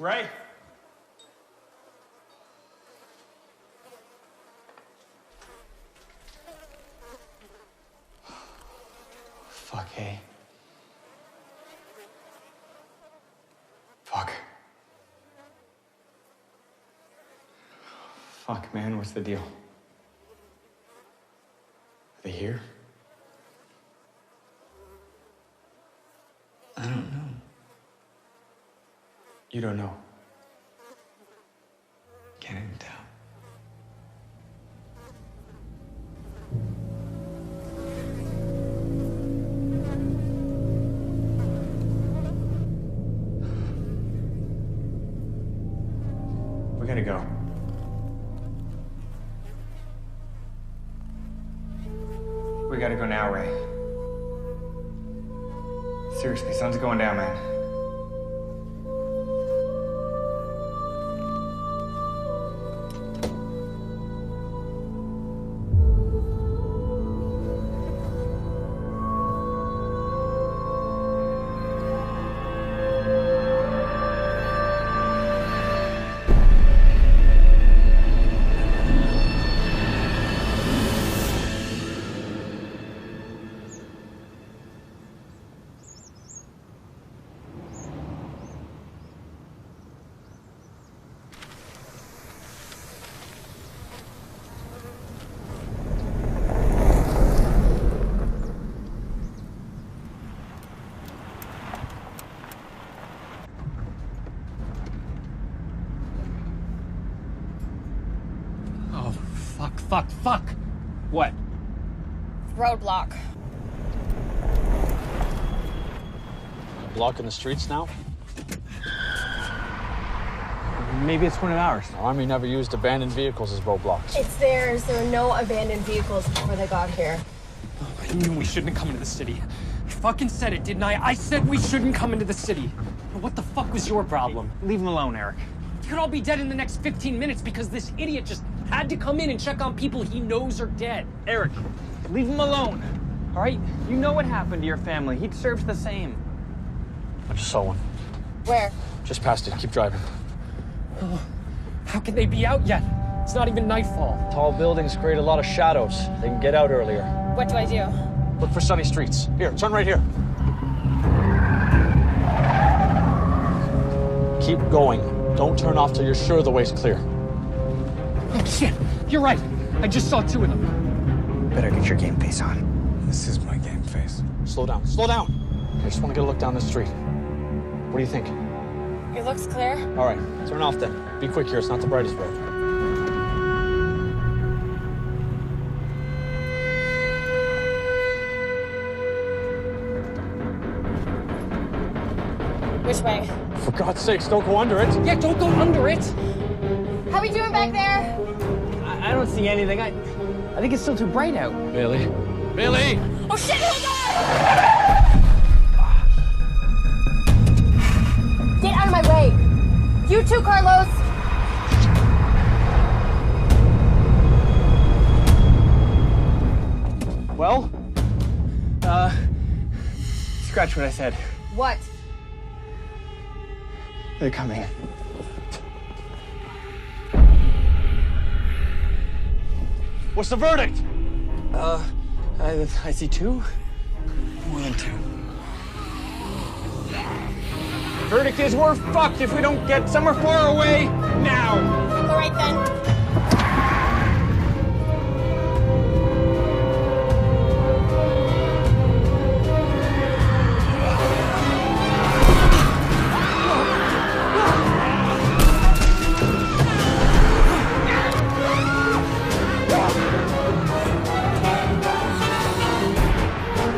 Ray? Fuck, hey. Fuck. Fuck, man, what's the deal? Are they here? I don't know. You don't know? Can't even tell. We gotta go. We gotta go now, Ray. Seriously, sun's going down, man. Fuck! What? Roadblock. Blocking the streets now? Maybe it's one of ours. Our army never used abandoned vehicles as roadblocks. It's theirs. There were no abandoned vehicles before they got here. I knew we shouldn't come into the city. I fucking said it, didn't I? I said we shouldn't come into the city. What the fuck was your problem? Leave him alone, Eric. You could all be dead in the next 15 minutes because this idiot just had to come in and check on people he knows are dead. Eric, leave him alone. All right? You know what happened to your family. He deserves the same. I just saw one. Where? Just past it. Keep driving. Oh, how can they be out yet? It's not even nightfall. Tall buildings create a lot of shadows. They can get out earlier. What do I do? Look for sunny streets. Here, turn right here. Keep going. Don't turn off till you're sure the way's clear. Oh, shit. You're right. I just saw two of them. Better get your game face on. This is my game face. Slow down. Slow down. I just want to get a look down the street. What do you think? It looks clear. All right, turn off then. Be quick here. It's not the brightest road. Which way? For God's sakes, don't go under it. Yeah, don't go under it. How we doing back there? I don't see anything. I think it's still too bright out. Bailey. Bailey! Oh shit, hold on! Get out of my way! You too, Carlos! Well, scratch what I said. What? They're coming. What's the verdict? I see two. More than two. Verdict is we're fucked if we don't get somewhere far away now. All right then.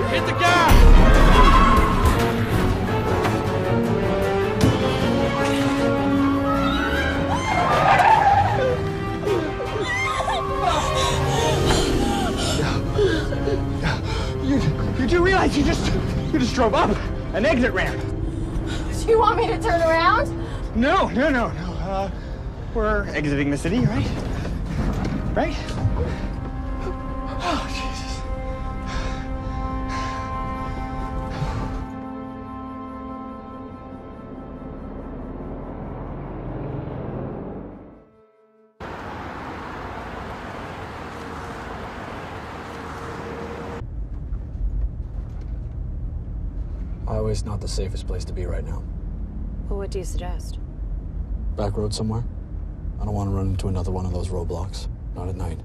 Hit the gas! You do realize you just drove up an exit ramp? Do you want me to turn around? No. We're exiting the city, right? Right? Oh, Jesus. highway's not the safest place to be right now. Well, what do you suggest? Back road somewhere? I don't want to run into another one of those roadblocks. Not at night.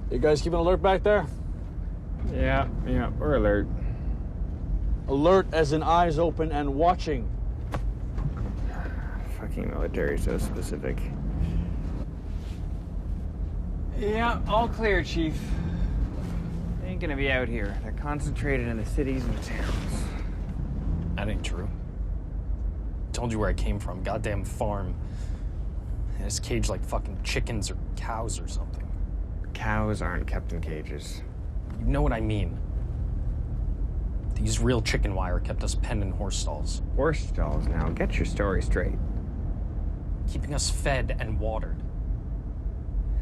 You guys keeping alert back there? Yeah, we're alert. Alert as in eyes open and watching. Fucking military, so specific. Yeah, all clear, Chief. They ain't gonna be out here. They're concentrated in the cities and the towns. That ain't true. Told you where I came from. Goddamn farm. And it's caged like fucking chickens or cows or something. Cows aren't kept in cages. You know what I mean. They use real chicken wire, kept us penned in horse stalls. Horse stalls now. Get your story straight. Keeping us fed and watered.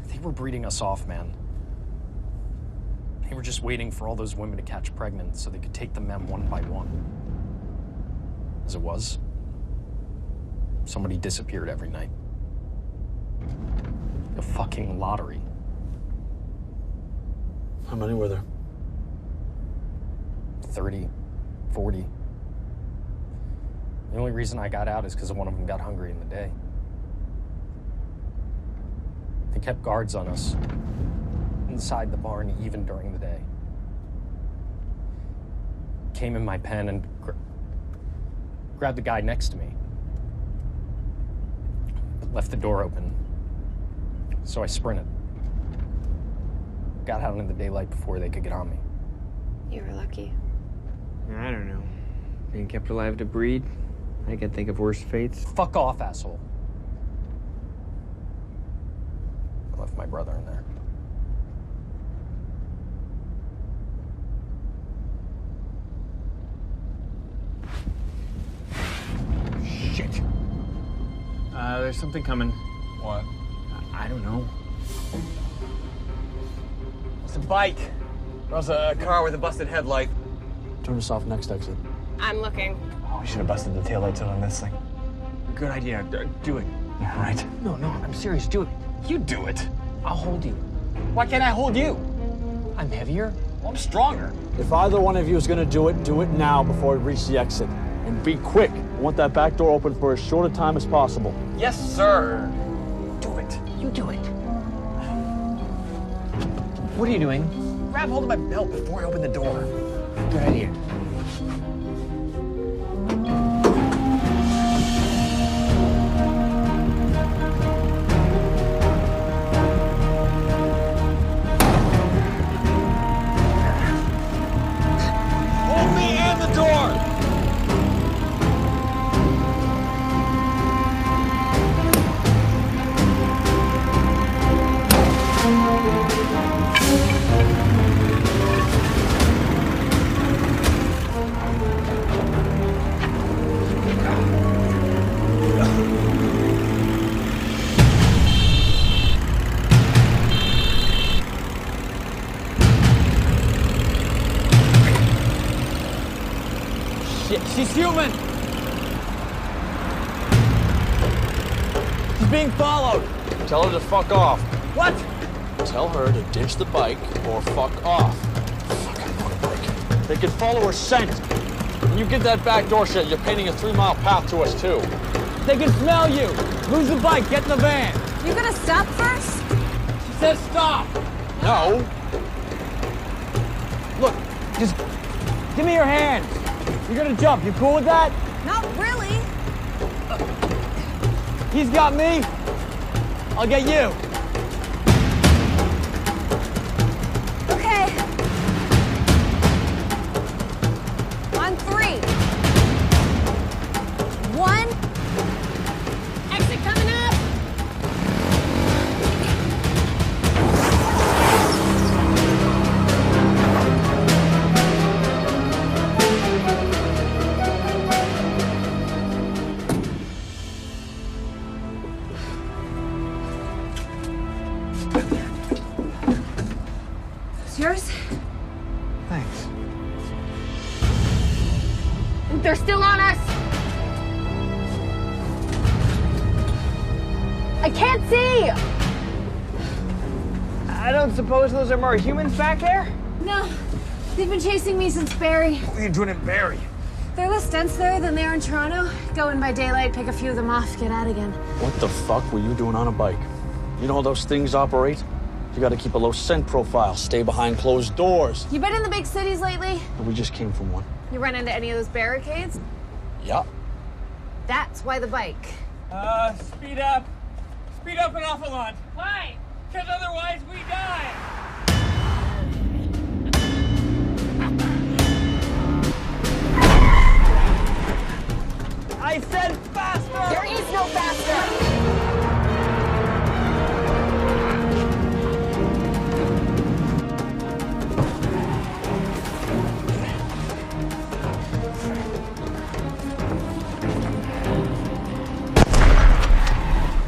They were breeding us off, man. They were just waiting for all those women to catch pregnant so they could take the men one by one. As it was, somebody disappeared every night. A fucking lottery. How many were there? 30, 40. The only reason I got out is because one of them got hungry in the day. They kept guards on us inside the barn even during the day. Came in my pen and grabbed the guy next to me. But left the door open. So I sprinted. Got out into the daylight before they could get on me. You were lucky. I don't know. Being kept alive to breed? I can think of worse fates. Fuck off, asshole. I left my brother in there. Shit. There's something coming. What? I don't know. It's a bike. Or else a car with a busted headlight. Turn us off next exit. I'm looking. Oh, we should have busted the taillights out on this thing. Good idea. Do it. All right. No, I'm serious. Do it. You do it. I'll hold you. Why can't I hold you? I'm heavier. Well, I'm stronger. If either one of you is gonna do it now before we reach the exit. And be quick. I want that back door open for as short a time as possible. Yes, sir. Do it. You do it. What are you doing? Grab hold of my belt before I open the door. Good idea. Hold me and the door! She's human! She's being followed! Tell her to fuck off. What? Tell her to ditch the bike or fuck off. Fucking motorbike. They can follow her scent. When you get that back door shut, you're painting a 3-mile path to us, too. They can smell you! Lose the bike, get in the van! You gonna stop first? She says stop! No. Look, just give me your hand. You're gonna jump. You cool with that? Not really. He's got me. I'll get you. Okay. On 3. 1. Exit coming up. It's yours? Thanks. They're still on us. I can't see. I don't suppose those are more humans back there? No, they've been chasing me since Barrie. What are you doing in Barrie? They're less dense there than they are in Toronto. Go in by daylight, pick a few of them off, get out again. What the fuck were you doing on a bike? You know how those things operate? You gotta keep a low scent profile, stay behind closed doors. You been in the big cities lately? We just came from one. You run into any of those barricades? Yeah. That's why the bike. Speed up. Speed up an awful lot. Why? Because otherwise we die. I said faster! There is no faster!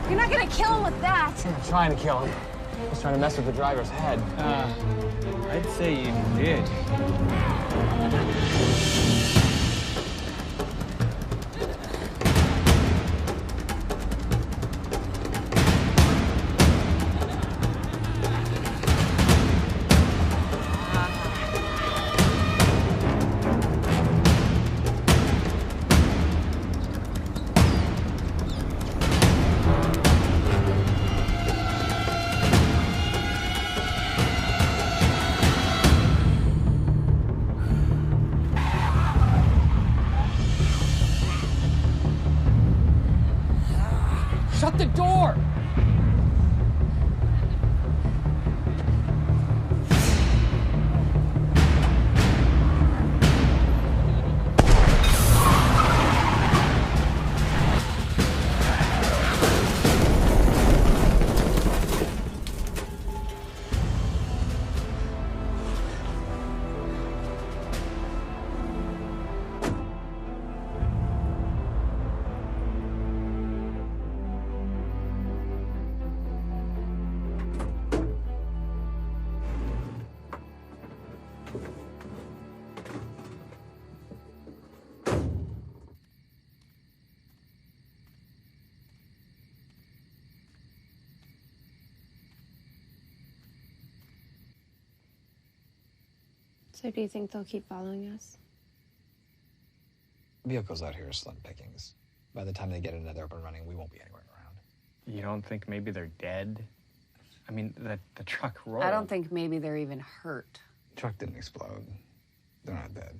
You're not gonna kill him with that. I'm trying to kill him. I was trying to mess with the driver's head. I'd say you did. Shut the door! So do you think they'll keep following us? Vehicles out here are slim pickings. By the time they get another up and running, we won't be anywhere around. You don't think maybe they're dead? I mean, the truck rolled. I don't think maybe they're even hurt. The truck didn't explode. They're not dead.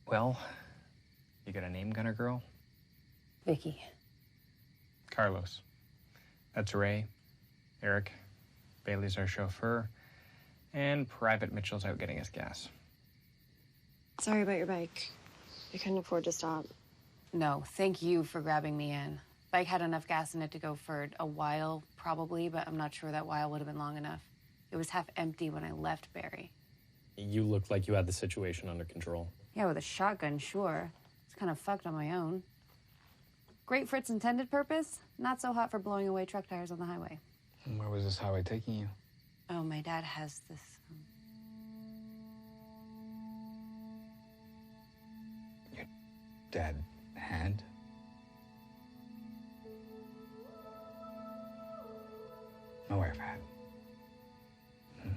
Well, you got a name, Gunner Girl? Vicky. Carlos. That's Ray. Eric. Bailey's our chauffeur. And Private Mitchell's out getting us gas. Sorry about your bike. I couldn't afford to stop. No, thank you for grabbing me in. Bike had enough gas in it to go for a while, probably, but I'm not sure that while would have been long enough. It was half empty when I left Barrie. You looked like you had the situation under control. Yeah, with a shotgun, sure. It's kind of fucked on my own. Great for its intended purpose, not so hot for blowing away truck tires on the highway. And where was this highway taking you? Oh, my dad has this... Your dad had? My wife had.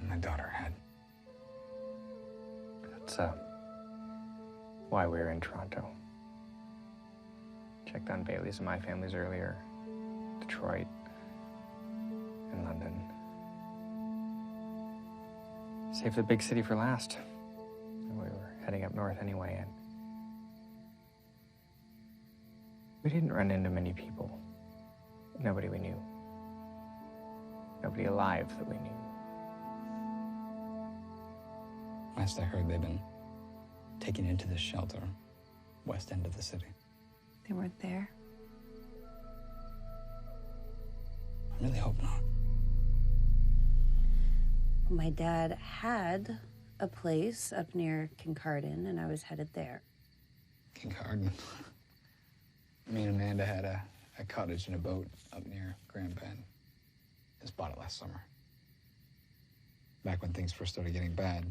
My daughter had. That's, why we were in Toronto. Checked on Bailey's and my families earlier. Detroit. And London. Saved the big city for last. We were heading up north anyway, and we didn't run into many people. Nobody we knew. Nobody alive that we knew. Last I heard, they've been taken into this shelter, west end of the city. They weren't there? I really hope not. My dad had a place up near Kincardine, and I was headed there. Kincardine. Me and Amanda had a cottage and a boat up near Grand Bend. Just bought it last summer. Back when things first started getting bad,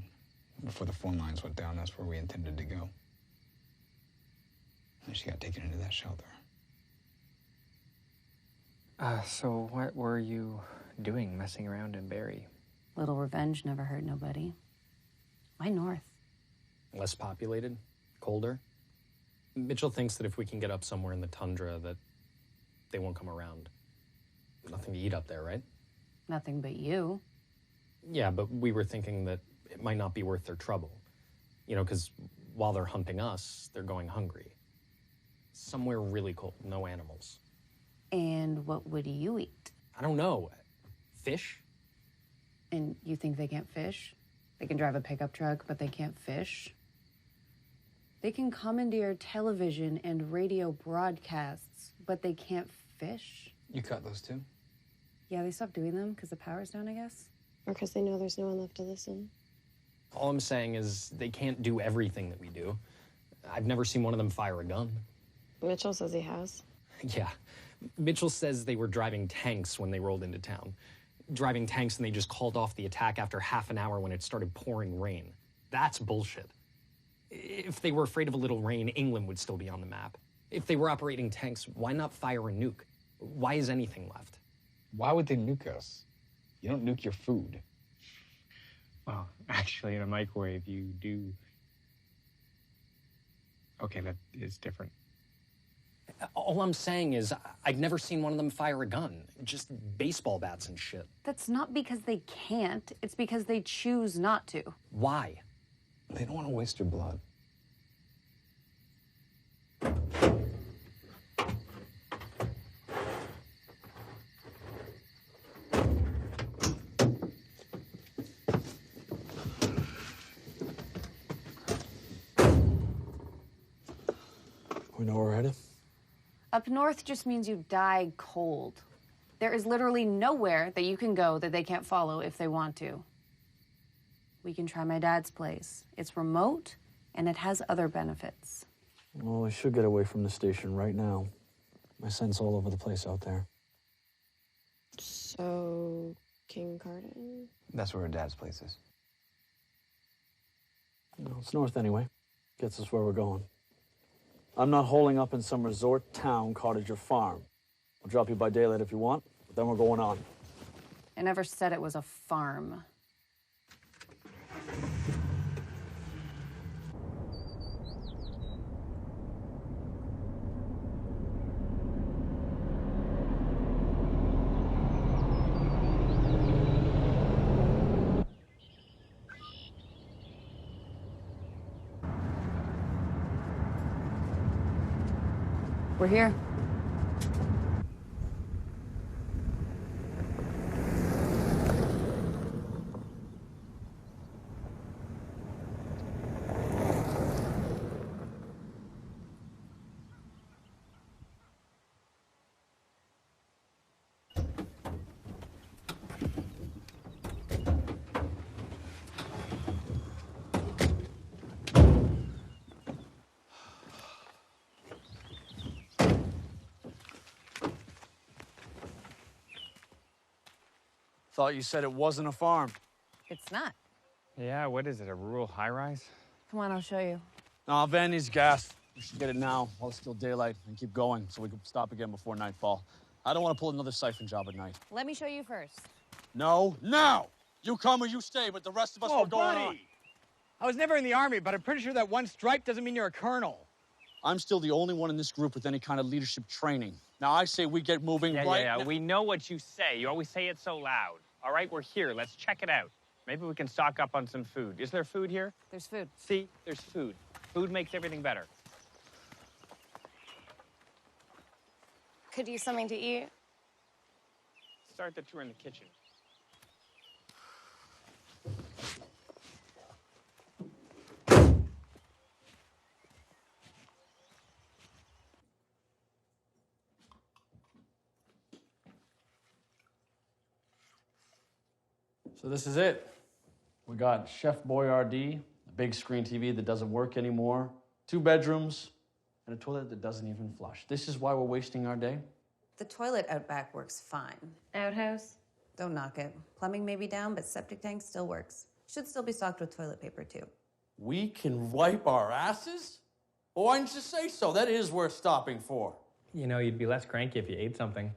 before the phone lines went down, that's where we intended to go. And she got taken into that shelter. So what were you doing messing around in Barrie? Little revenge never hurt nobody. Why north? Less populated, colder. Mitchell thinks that if we can get up somewhere in the tundra that they won't come around. Nothing to eat up there, right? Nothing but you. Yeah, but we were thinking that it might not be worth their trouble. You know, because while they're hunting us, they're going hungry. Somewhere really cold, no animals. And what would you eat? I don't know. Fish? And you think they can't fish? They can drive a pickup truck, but they can't fish? They can commandeer television and radio broadcasts, but they can't fish? You cut those too? Yeah, they stopped doing them because the power's down, I guess. Or because they know there's no one left to listen. All I'm saying is they can't do everything that we do. I've never seen one of them fire a gun. Mitchell says he has. Yeah. Mitchell says they were driving tanks when they rolled into town. Driving tanks and they just called off the attack after half an hour when it started pouring rain. That's bullshit. If they were afraid of a little rain, England would still be on the map. If they were operating tanks, why not fire a nuke? Why is anything left? Why would they nuke us? You don't nuke your food. Well, actually, in a microwave, you do. Okay, that is different. All I'm saying is I've never seen one of them fire a gun. Just baseball bats and shit. That's not because they can't. It's because they choose not to. Why? They don't want to waste your blood. We know where we're headed? Up north just means you die cold. There is literally nowhere that you can go that they can't follow if they want to. We can try my dad's place. It's remote, and it has other benefits. Well, we should get away from the station right now. My scent's all over the place out there. So, King Carden? That's where her dad's place is. No, it's north anyway. Gets us where we're going. I'm not holing up in some resort town, cottage, or farm. I'll drop you by daylight if you want, but then we're going on. I never said it was a farm. We're here. Thought you said it wasn't a farm. It's not. Yeah, what is it, a rural high-rise? Come on, I'll show you. No, Van needs gas. We should get it now while it's still daylight and keep going so we can stop again before nightfall. I don't want to pull another siphon job at night. Let me show you first. No, now! You come or you stay, but the rest of us are going on. I was never in the Army, but I'm pretty sure that one stripe doesn't mean you're a colonel. I'm still the only one in this group with any kind of leadership training. Now, I say we get moving right now. We know what you say. You always say it so loud. All right, we're here. Let's check it out. Maybe we can stock up on some food. Is there food here? There's food. See, there's food. Food makes everything better. Could use something to eat. Start the tour in the kitchen. So this is it. We got Chef Boyardee, a big screen TV that doesn't work anymore, 2 bedrooms, and a toilet that doesn't even flush. This is why we're wasting our day? The toilet out back works fine. Outhouse? Don't knock it. Plumbing may be down, but septic tank still works. Should still be stocked with toilet paper, too. We can wipe our asses? Well, why didn't you say so? That is worth stopping for. You know, you'd be less cranky if you ate something.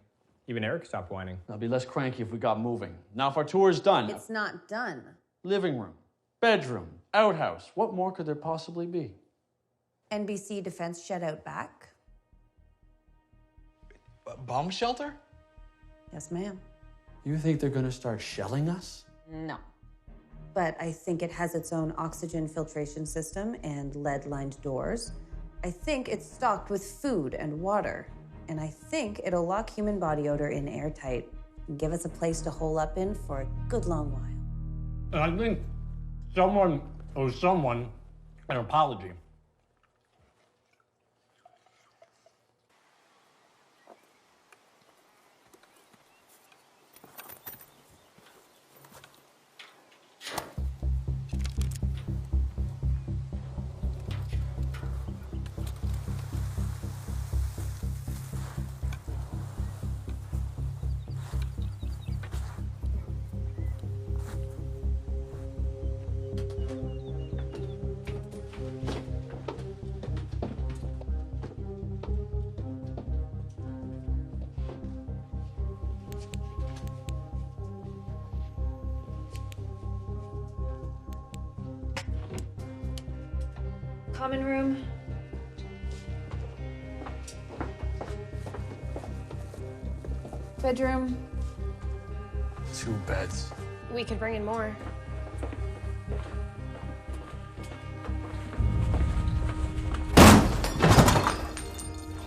Even Eric stopped whining. I'll be less cranky if we got moving. Now, if our tour is done... It's not done. Living room, bedroom, outhouse. What more could there possibly be? NBC defense shed out back? A bomb shelter? Yes, ma'am. You think they're gonna start shelling us? No. But I think it has its own oxygen filtration system and lead-lined doors. I think it's stocked with food and water. And I think it'll lock human body odor in airtight and give us a place to hole up in for a good long while. And I think someone owes someone an apology. Common room. Bedroom. 2 beds. We could bring in more.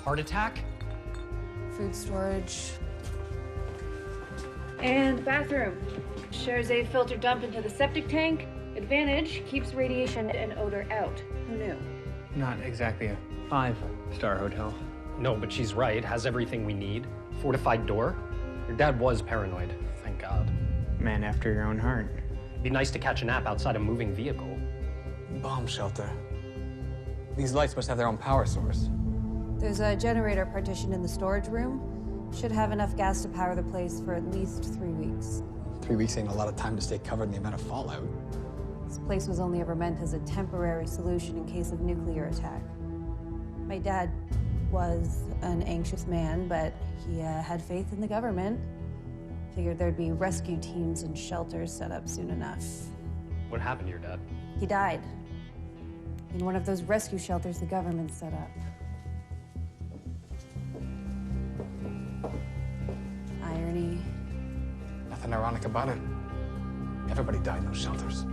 Heart attack? Food storage. And bathroom. Shares a filter dump into the septic tank. Advantage, keeps radiation and odor out. Who knew? Not exactly a 5-star hotel. No, but she's right. Has everything we need. Fortified door. Your dad was paranoid. Thank God. Man after your own heart. It'd be nice to catch a nap outside a moving vehicle. Bomb shelter. These lights must have their own power source. There's a generator partition in the storage room. Should have enough gas to power the place for at least 3 weeks. 3 weeks ain't a lot of time to stay covered in the amount of fallout. This place was only ever meant as a temporary solution in case of nuclear attack. My dad was an anxious man, but he had faith in the government. Figured there'd be rescue teams and shelters set up soon enough. What happened to your dad? He died in one of those rescue shelters the government set up. Irony. Nothing ironic about it. Everybody died in those shelters.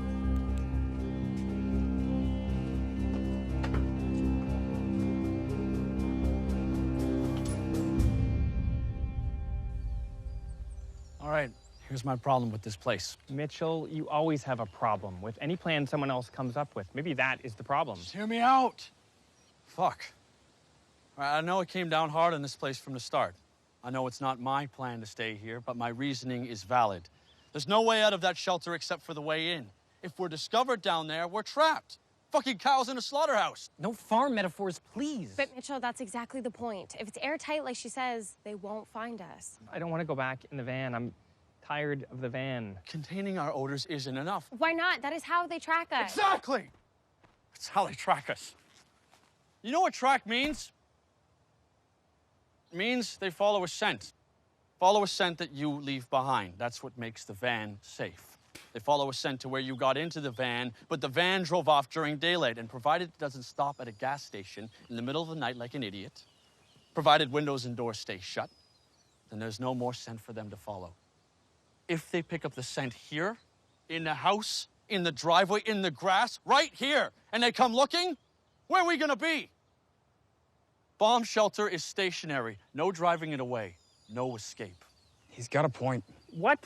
All right, here's my problem with this place. Mitchell, you always have a problem with any plan someone else comes up with. Maybe that is the problem. Just hear me out. Fuck. All right, I know it came down hard on this place from the start. I know it's not my plan to stay here, but my reasoning is valid. There's no way out of that shelter except for the way in. If we're discovered down there, we're trapped. Fucking cows in a slaughterhouse. No farm metaphors, please. But Mitchell, that's exactly the point. If it's airtight like she says, they won't find us. I don't want to go back in the van. I'm tired of the van. Containing our odors isn't enough. Why not? That is how they track us. Exactly! That's how they track us. You know what track means? It means they follow a scent. Follow a scent that you leave behind. That's what makes the van safe. They follow a scent to where you got into the van, but the van drove off during daylight, and provided it doesn't stop at a gas station in the middle of the night like an idiot, provided windows and doors stay shut, then there's no more scent for them to follow. If they pick up the scent here, in the house, in the driveway, in the grass, right here, and they come looking, where are we gonna be? Bomb shelter is stationary. No driving it away. No escape. He's got a point. What?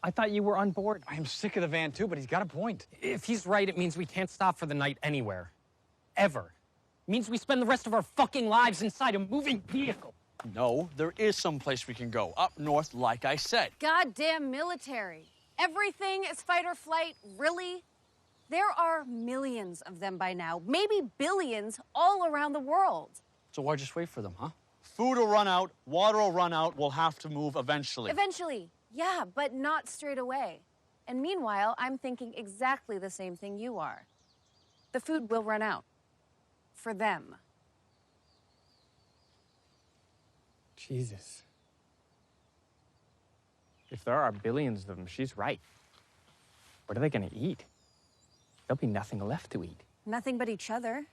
I thought you were on board. I am sick of the van too, but he's got a point. If he's right, it means we can't stop for the night anywhere. Ever. It means we spend the rest of our fucking lives inside a moving vehicle. No, there is some place we can go. Up north, like I said. Goddamn military. Everything is fight or flight, really? There are millions of them by now, maybe billions all around the world. So why just wait for them, huh? Food will run out, water will run out, we'll have to move eventually. Eventually, yeah, but not straight away. And meanwhile, I'm thinking exactly the same thing you are. The food will run out. For them. Jesus. If there are billions of them, she's right. What are they gonna eat? There'll be nothing left to eat. Nothing but each other.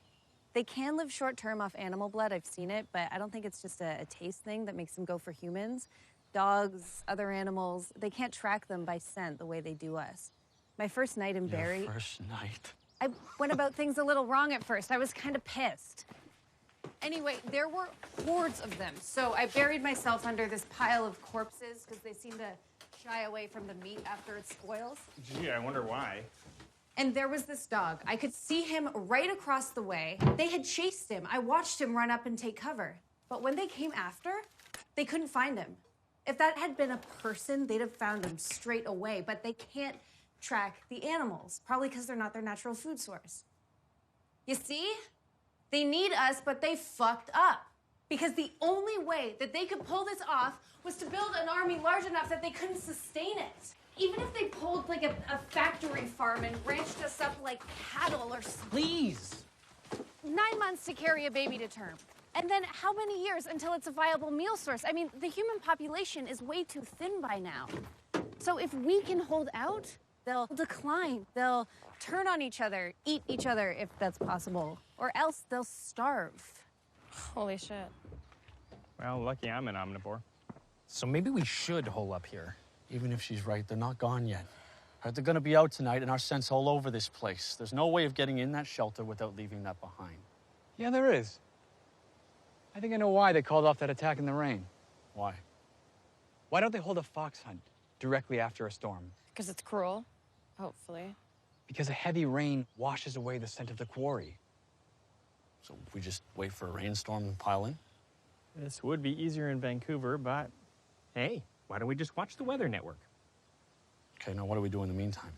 They can live short-term off animal blood, I've seen it, but I don't think it's just a taste thing that makes them go for humans. Dogs, other animals, they can't track them by scent the way they do us. My first night in Barrie... Your first night? I went about things a little wrong at first. I was kind of pissed. Anyway, there were hordes of them, so I buried myself under this pile of corpses because they seem to shy away from the meat after it spoils. Gee, I wonder why. And there was this dog. I could see him right across the way. They had chased him. I watched him run up and take cover. But when they came after, they couldn't find him. If that had been a person, they'd have found him straight away, but they can't track the animals, probably because they're not their natural food source. You see? They need us, but they fucked up. Because the only way that they could pull this off was to build an army large enough that they couldn't sustain it. Even if they pulled like a factory farm and ranched us up like cattle or something. Please. 9 months to carry a baby to term. And then how many years until it's a viable meal source? I mean, the human population is way too thin by now. So if we can hold out, they'll decline. They'll turn on each other, eat each other if that's possible, or else they'll starve. Holy shit. Well, lucky I'm an omnivore. So maybe we should hole up here. Even if she's right, they're not gone yet. Right, they're gonna be out tonight and our scent's all over this place. There's no way of getting in that shelter without leaving that behind. Yeah, there is. I think I know why they called off that attack in the rain. Why? Why don't they hold a fox hunt directly after a storm? Because it's cruel, hopefully. Because a heavy rain washes away the scent of the quarry. So we just wait for a rainstorm and pile in? This would be easier in Vancouver, but hey, why don't we just watch the Weather Network? Okay, now what do we do in the meantime?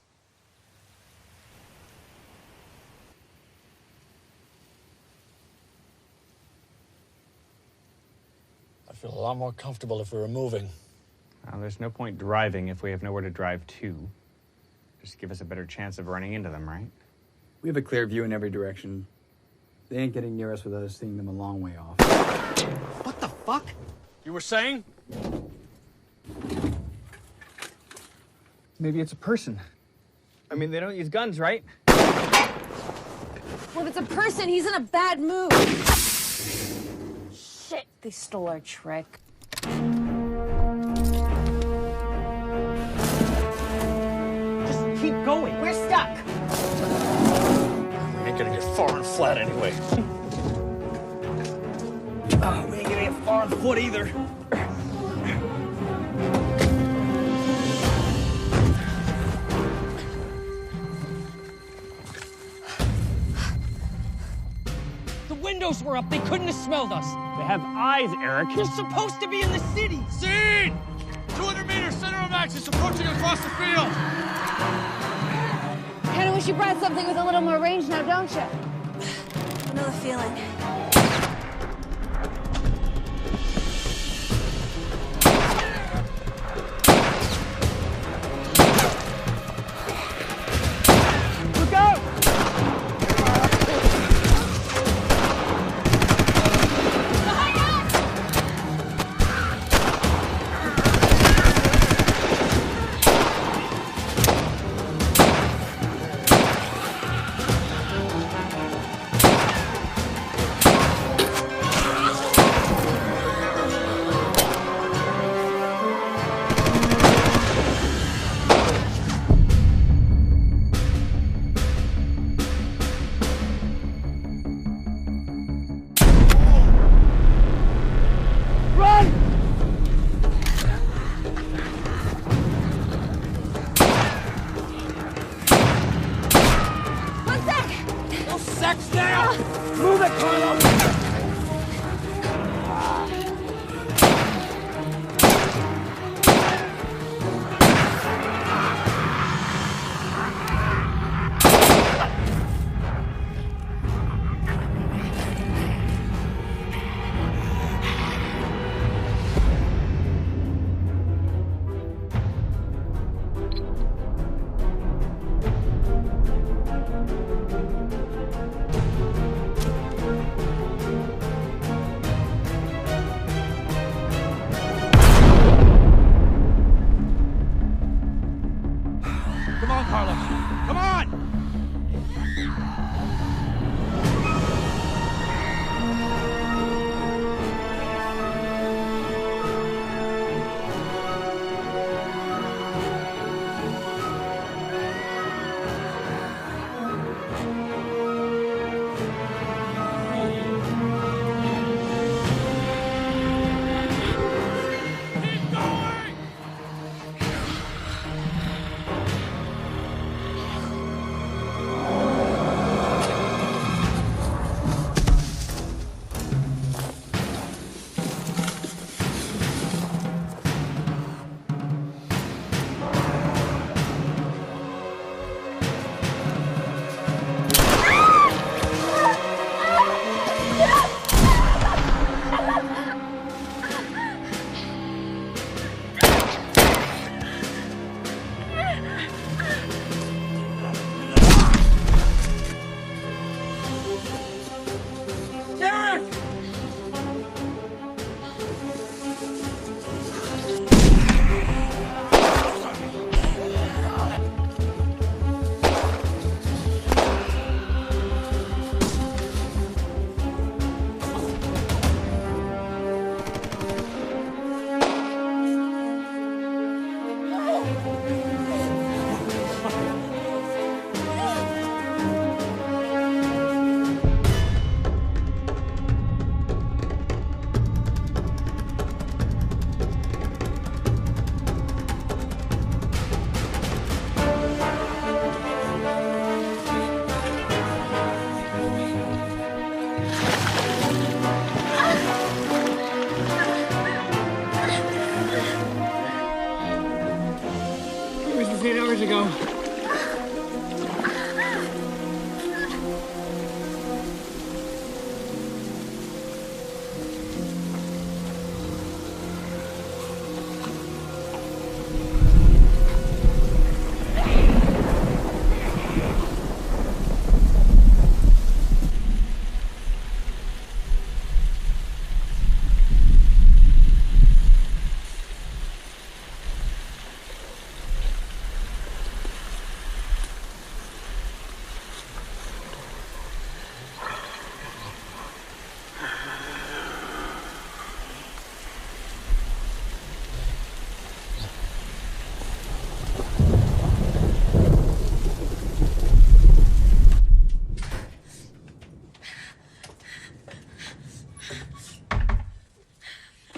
I feel a lot more comfortable if we were moving. Well, there's no point driving if we have nowhere to drive to. Just give us a better chance of running into them, right? We have a clear view in every direction. They ain't getting near us without us seeing them a long way off. What the fuck? You were saying? Maybe it's a person. I mean, they don't use guns, right? Well, if it's a person, he's in a bad mood. Shit, they stole our trick. Just keep going. We're stuck. We ain't gonna get far and flat anyway. Oh, we ain't gonna get far on foot either. The windows were up. They couldn't have smelled us. They have eyes, Eric. You're supposed to be in the city. Scene! 200 meters, center of axis, approaching across the field. Kinda wish you brought something with a little more range now, don't you? I know the feeling. Look out!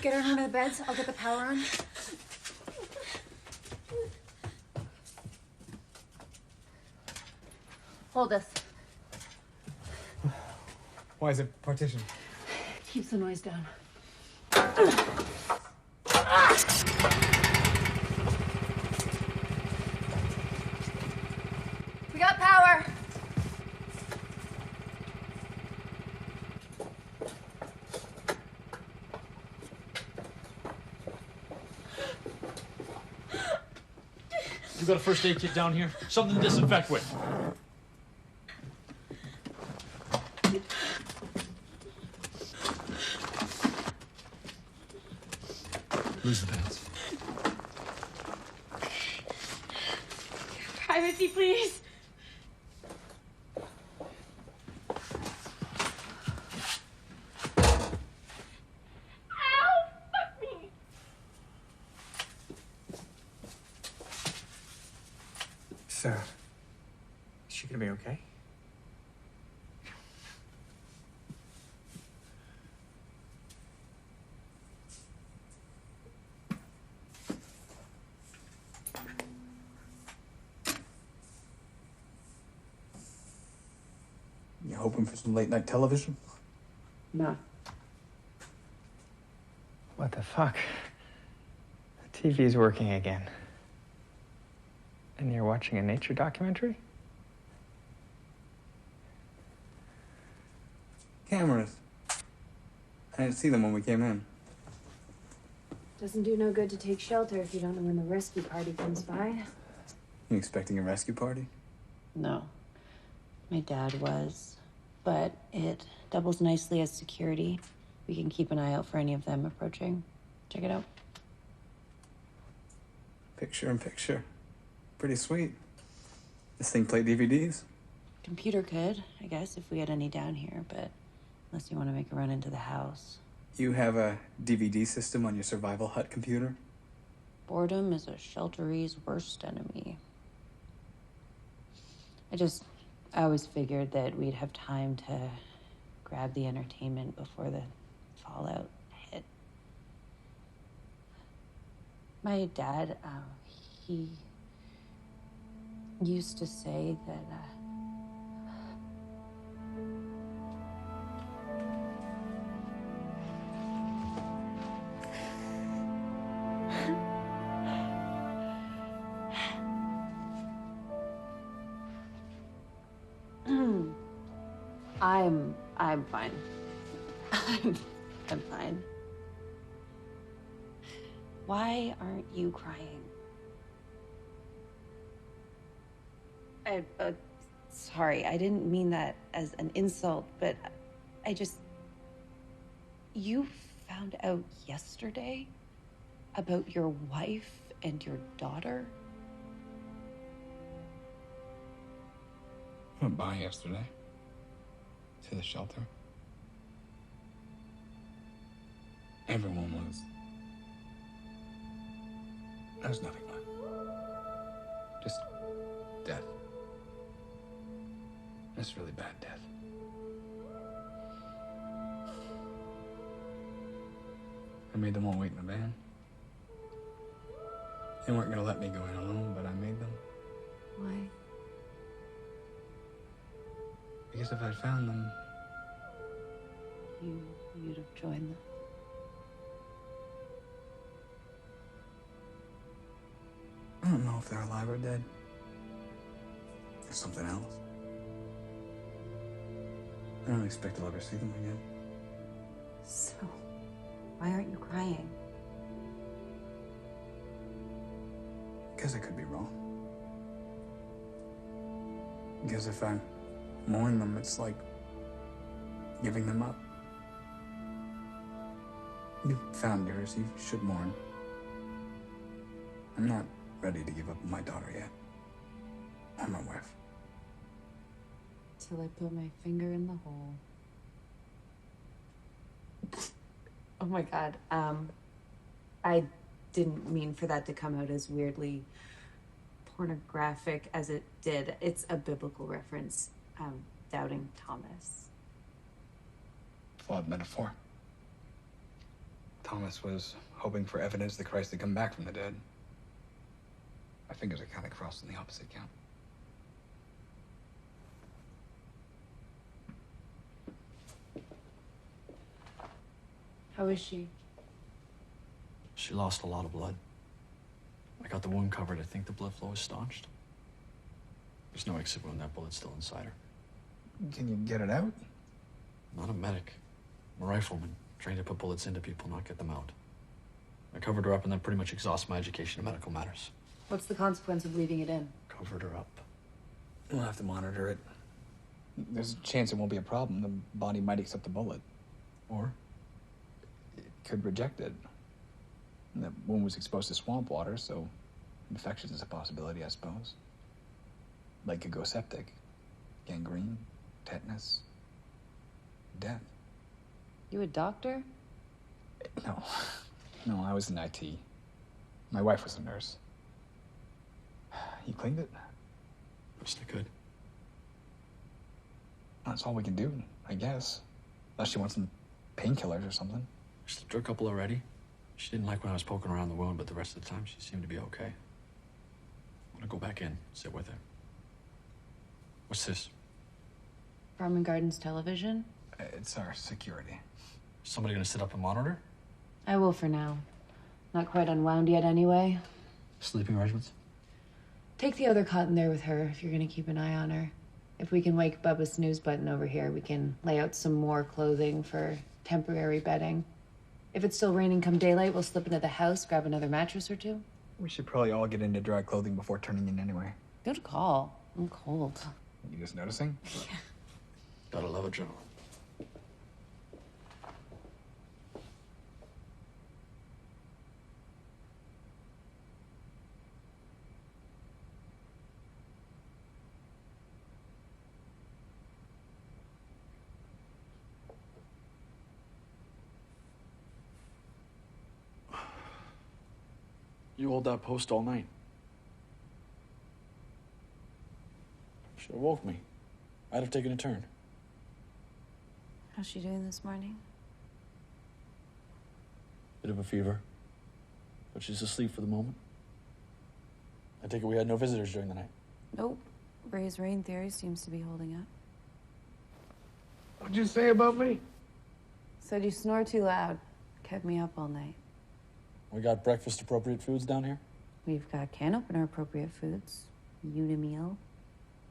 Get her under the beds. I'll get the power on. Hold this. Why is it partitioned? Keeps the noise down. We got power. You got a first aid kit down here? Something to disinfect with. Lose the pants. Privacy, please. Ow! Fuck me! Sarah, is she gonna be okay? You hoping for some late night television? No. What the fuck? The TV's working again. And you're watching a nature documentary? Cameras. I didn't see them when we came in. Doesn't do no good to take shelter if you don't know when the rescue party comes by. You expecting a rescue party? No. My dad was. But it doubles nicely as security. We can keep an eye out for any of them approaching. Check it out. Picture in picture. Pretty sweet. This thing play DVDs? Computer could, I guess, if we had any down here, but unless you want to make a run into the house. You have a DVD system on your survival hut computer? Boredom is a shelteree's worst enemy. I always figured that we'd have time to grab the entertainment before the fallout hit. My dad, he used to say that, I'm fine. I'm fine. Why aren't you crying? Sorry, I didn't mean that as an insult, but you found out yesterday about your wife and your daughter? I went by yesterday. To the shelter. Everyone was. There's nothing left. Just death. It's really bad death. I made them all wait in the van. They weren't gonna let me go in alone, but I made them. Why? Because if I'd found them... You'd have joined them. I don't know if they're alive or dead. Or something else. I don't expect I'll ever see them again. So, why aren't you crying? Because I could be wrong. Because if I mourn them, it's like giving them up. You found yours, you should mourn. I'm not ready to give up my daughter yet. Or my wife. Till I put my finger in the hole. Oh my God. I didn't mean for that to come out as weirdly pornographic as it did. It's a biblical reference. Doubting Thomas. Flawed metaphor. Thomas was hoping for evidence that Christ had come back from the dead. My fingers are kind of crossed on the opposite count. How is she? She lost a lot of blood. I got the wound covered. I think the blood flow is staunched. There's no exit wound. That bullet's still inside her. Can you get it out? Not a medic. I'm a rifleman, trained to put bullets into people, not get them out. I covered her up and then pretty much exhaust my education in medical matters. What's the consequence of leaving it in? Covered her up. We'll have to monitor it. There's a chance it won't be a problem. The body might accept the bullet. Or? It could reject it. And the wound was exposed to swamp water, so infection is a possibility, I suppose. Leg could go septic. Gangrene, tetanus, death. You a doctor? No. No, I was in IT. My wife was a nurse. You cleaned it? Best I could. That's all we can do, I guess. Unless she wants some painkillers or something. I slipped her a couple already. She didn't like when I was poking around the wound, but the rest of the time she seemed to be okay. I'm gonna go back in, sit with her. What's this? Farm and Gardens television? It's our security. Somebody gonna sit up and monitor? I will for now. Not quite unwound yet anyway. Sleeping arrangements? Take the other cot in there with her if you're gonna keep an eye on her. If we can wake Bubba's snooze button over here, we can lay out some more clothing for temporary bedding. If it's still raining come daylight, we'll slip into the house, grab another mattress or two. We should probably all get into dry clothing before turning in anyway. Good call. I'm cold. You just noticing? Yeah. Gotta love a journal. You hold that post all night. Should have woke me. I'd have taken a turn. How's she doing this morning? Bit of a fever. But she's asleep for the moment. I take it we had no visitors during the night. Nope. Ray's rain theory seems to be holding up. What'd you say about me? Said you snore too loud. Kept me up all night. We got breakfast appropriate foods down here? We've got can opener appropriate foods. Unimeal.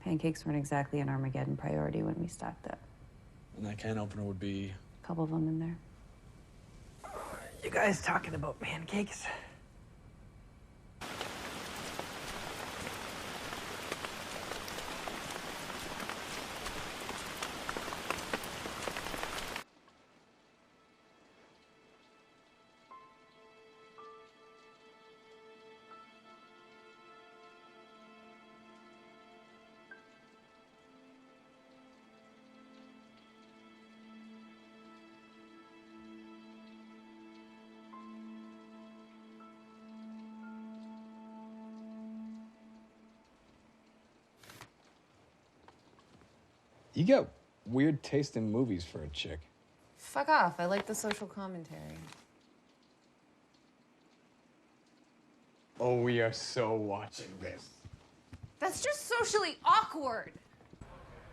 Pancakes weren't exactly an Armageddon priority when we stocked up. And that can opener would be... A couple of them in there. You guys talking about pancakes? You got weird taste in movies for a chick. Fuck off. I like the social commentary. Oh, we are so watching this. That's just socially awkward.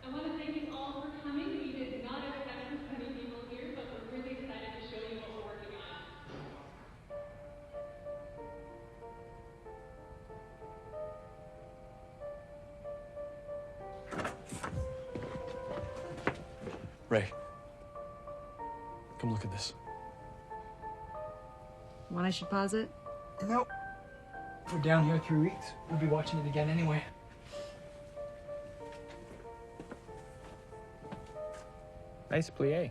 I want to thank you all for coming. We did not expect this many people here, but we're really excited to show you what we're working on. Ray. Come look at this. Want I should pause it? Nope. We're down here 3 weeks. We'll be watching it again anyway. Nice plie.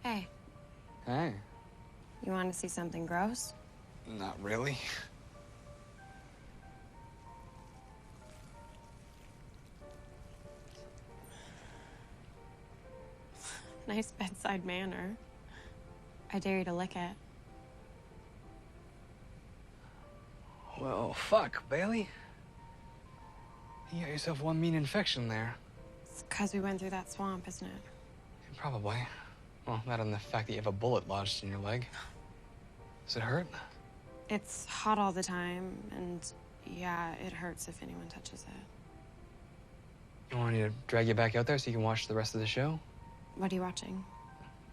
Hey, Hey. you want to see something gross? Not really. Nice bedside manner. I dare you to lick it. Well, fuck, Bailey. You got yourself one mean infection there. It's because we went through that swamp, isn't it? probably. Well, not on the fact that you have a bullet lodged in your leg. Does it hurt? It's hot all the time, and yeah, it hurts if anyone touches it. You want me to drag you back out there so you can watch the rest of the show? What are you watching?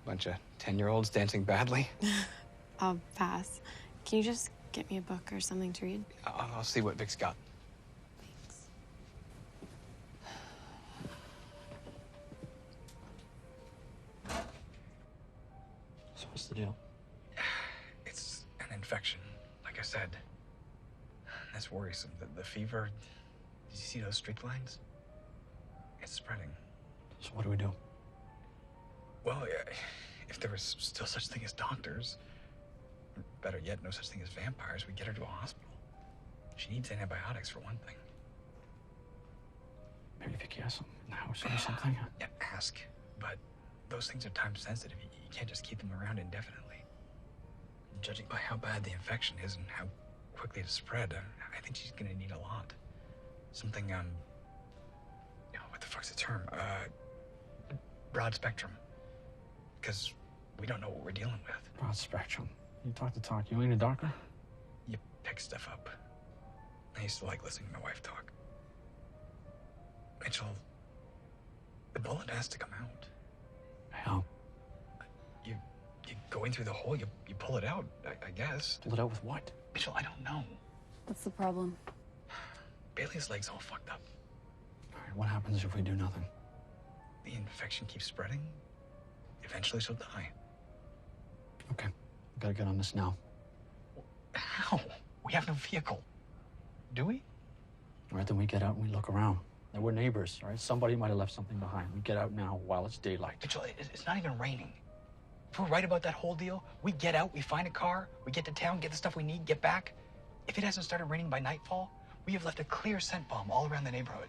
Bunch of 10-year-olds dancing badly. I'll pass. Can you just get me a book or something to read? I'll see what Vic's got. So what's the deal? It's an infection, like I said. That's worrisome. The fever, did you see those streak lines? It's spreading. So what do we do? Well, if there was still such thing as doctors, better yet, no such thing as vampires, we get her to a hospital. She needs antibiotics, for one thing. Maybe Vicky has some in the house or something. Yeah, ask. But those things are time sensitive. You can't just keep them around indefinitely. Judging by how bad the infection is and how quickly it's spread, I think she's gonna need a lot. Something, what the fuck's the term? Broad spectrum. Because we don't know what we're dealing with. Broad spectrum. You talk the talk. You ain't a doctor? You pick stuff up. I used to like listening to my wife talk. Mitchell, the bullet has to come out. How? You go in through the hole, you pull it out, I guess. Pull it out with what? Mitchell, I don't know. What's the problem? Bailey's leg's all fucked up. All right, what happens if we do nothing? The infection keeps spreading. Eventually she'll die. Okay, we gotta get on this now. How? We have no vehicle. Do we? All right, then we get out and we look around. Now, we're neighbors, all right? Somebody might have left something behind. We get out now while it's daylight. Mitchell, it's not even raining. If we're right about that whole deal, we get out, we find a car, we get to town, get the stuff we need, get back. If it hasn't started raining by nightfall, we have left a clear scent bomb all around the neighborhood.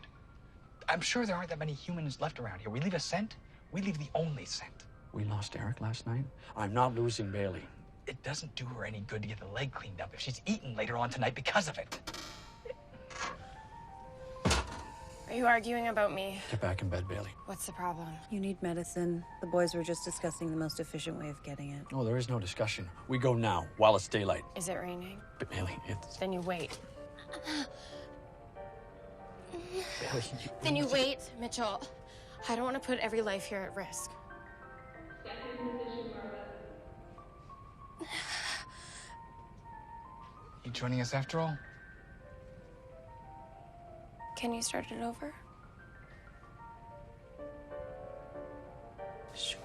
I'm sure there aren't that many humans left around here. We leave a scent, we leave the only scent. We lost Eric last night. I'm not losing Bailey. It doesn't do her any good to get the leg cleaned up if she's eaten later on tonight because of it. Are you arguing about me? Get back in bed, Bailey. What's the problem? You need medicine. The boys were just discussing the most efficient way of getting it. Oh, there is no discussion. We go now while it's daylight. Is it raining? But Bailey, it's... Then you wait. Bailey, Then you wait, Mitchell. I don't want to put every life here at risk. You joining us after all? Can you start it over? Sure.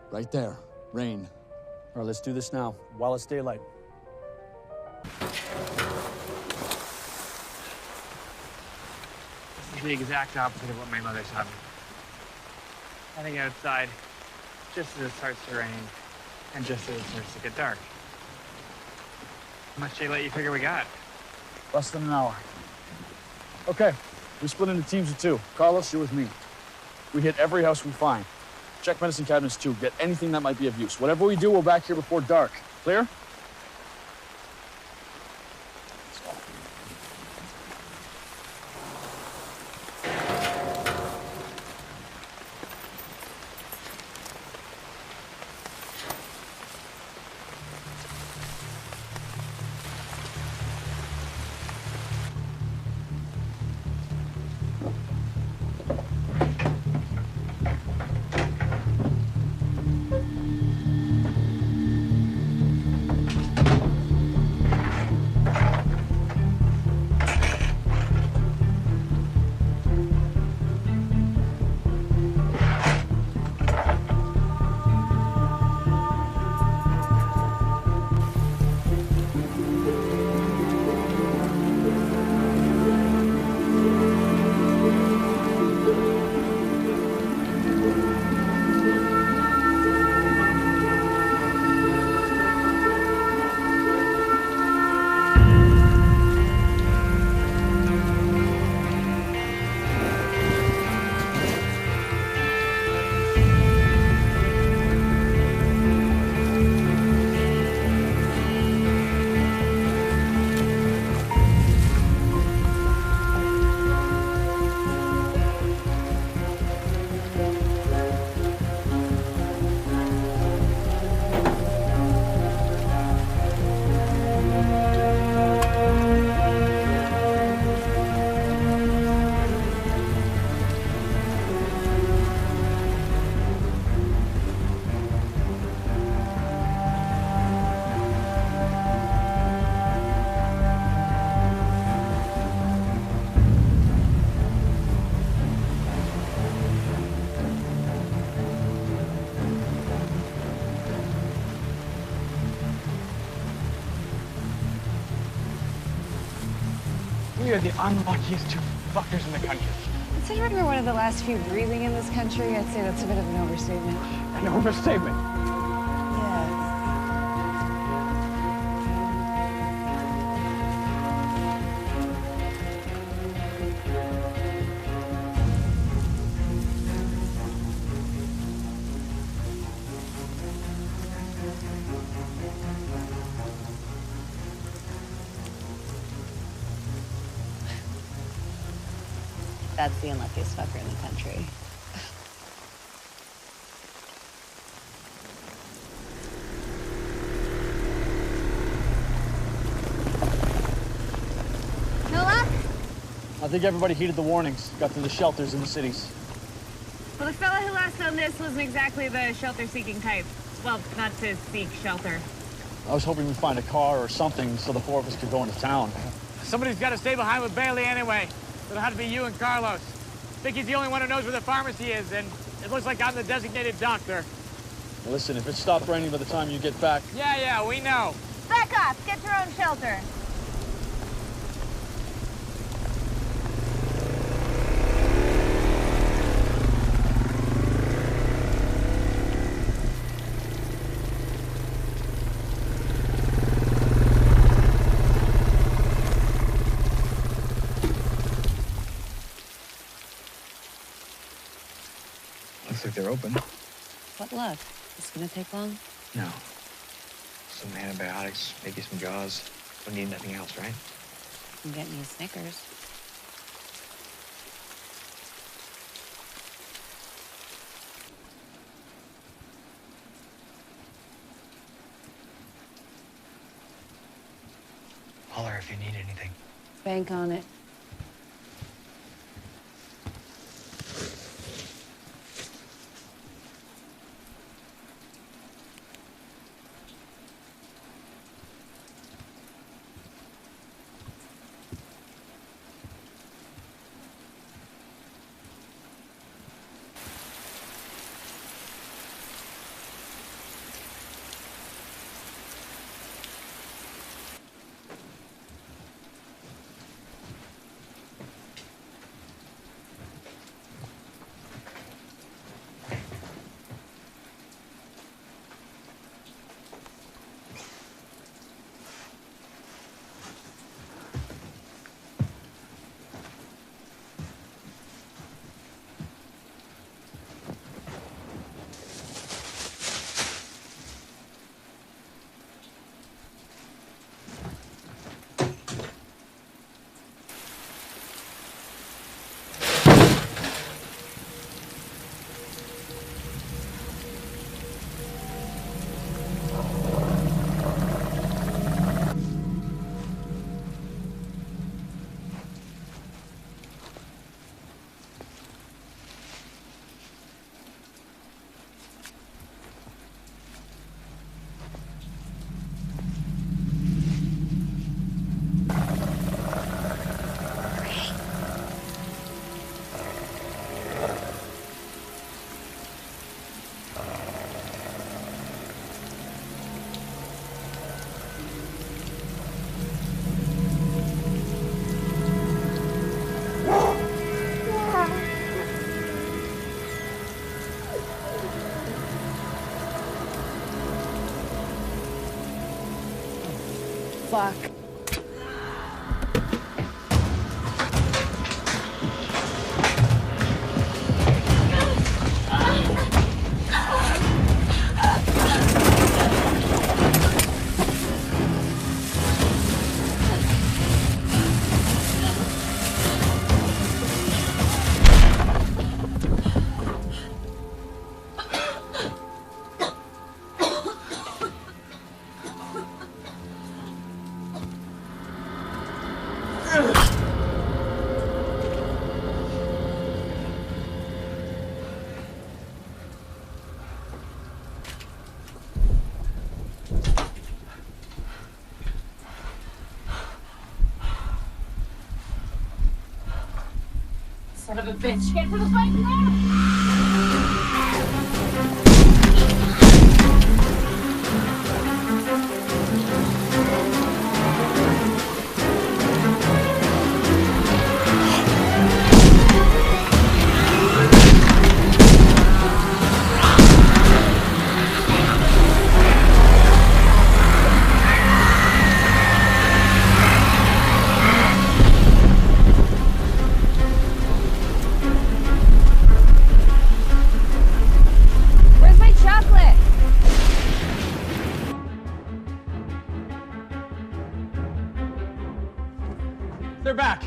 Right there. Rain. All right, let's do this now while it's daylight. This is the exact opposite of what my mother taught me. Heading outside just as it starts to rain and just as it starts to get dark. How much daylight you figure we got? Less than an hour. Okay, we split into teams of two. Carlos, you're with me. We hit every house we find. Check medicine cabinets too. Get anything that might be of use. Whatever we do, we're back here before dark. Clear? We are the unluckiest two fuckers in the country. Considering we're one of the last few breathing in this country, I'd say that's a bit of an overstatement. An overstatement. Yes. That's the unluckiest fucker in the country. No luck? I think everybody heeded the warnings, got to the shelters in the cities. Well, the fella who last found this wasn't exactly the shelter-seeking type. Well, not to seek shelter. I was hoping we'd find a car or something so the four of us could go into town. Somebody's got to stay behind with Bailey anyway. It'll have to be you and Carlos. Vicky's the only one who knows where the pharmacy is, and it looks like I'm the designated doctor. Well, listen, if it stopped raining by the time you get back... Yeah, we know. Back off! Get your own shelter! Looks like they're open. What luck? Is it gonna take long? No. Some antibiotics, maybe some gauze. Don't need nothing else, right? You can get me a Snickers. Holler if you need anything. Bank on it. Fuck. Son of a bitch. Get to the fight now! They're back.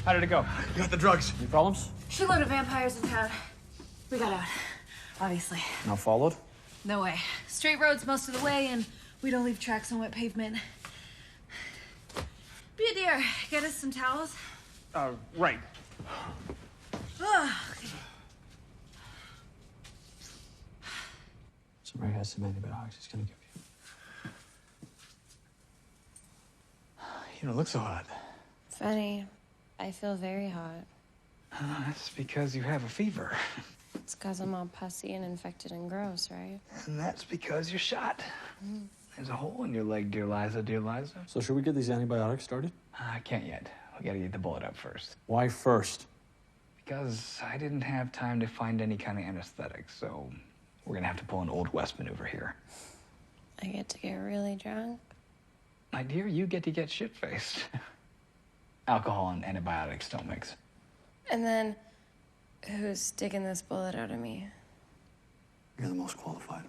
How did it go? You got the drugs. Any problems? Shitload of vampires in town. We got out, obviously. Not followed? No way. Straight roads most of the way, and we don't leave tracks on wet pavement. Be a dear. Get us some towels. Right. Somebody has some antibiotics he's gonna give you. You don't look so hot. Funny. I feel very hot. That's because you have a fever. It's because I'm all pussy and infected and gross, right? And that's because you're shot. There's a hole in your leg, dear Liza, dear Liza. So should we get these antibiotics started? I can't yet. We gotta get the bullet out first. Why first? Because I didn't have time to find any kind of anesthetic, so we're gonna have to pull an Old West maneuver here. I get to get really drunk. My dear, you get to get shit-faced. Alcohol and antibiotics don't mix. And then, who's sticking this bullet out of me? You're the most qualified.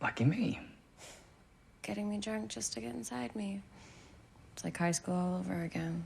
Lucky me. Getting me drunk just to get inside me. It's like high school all over again.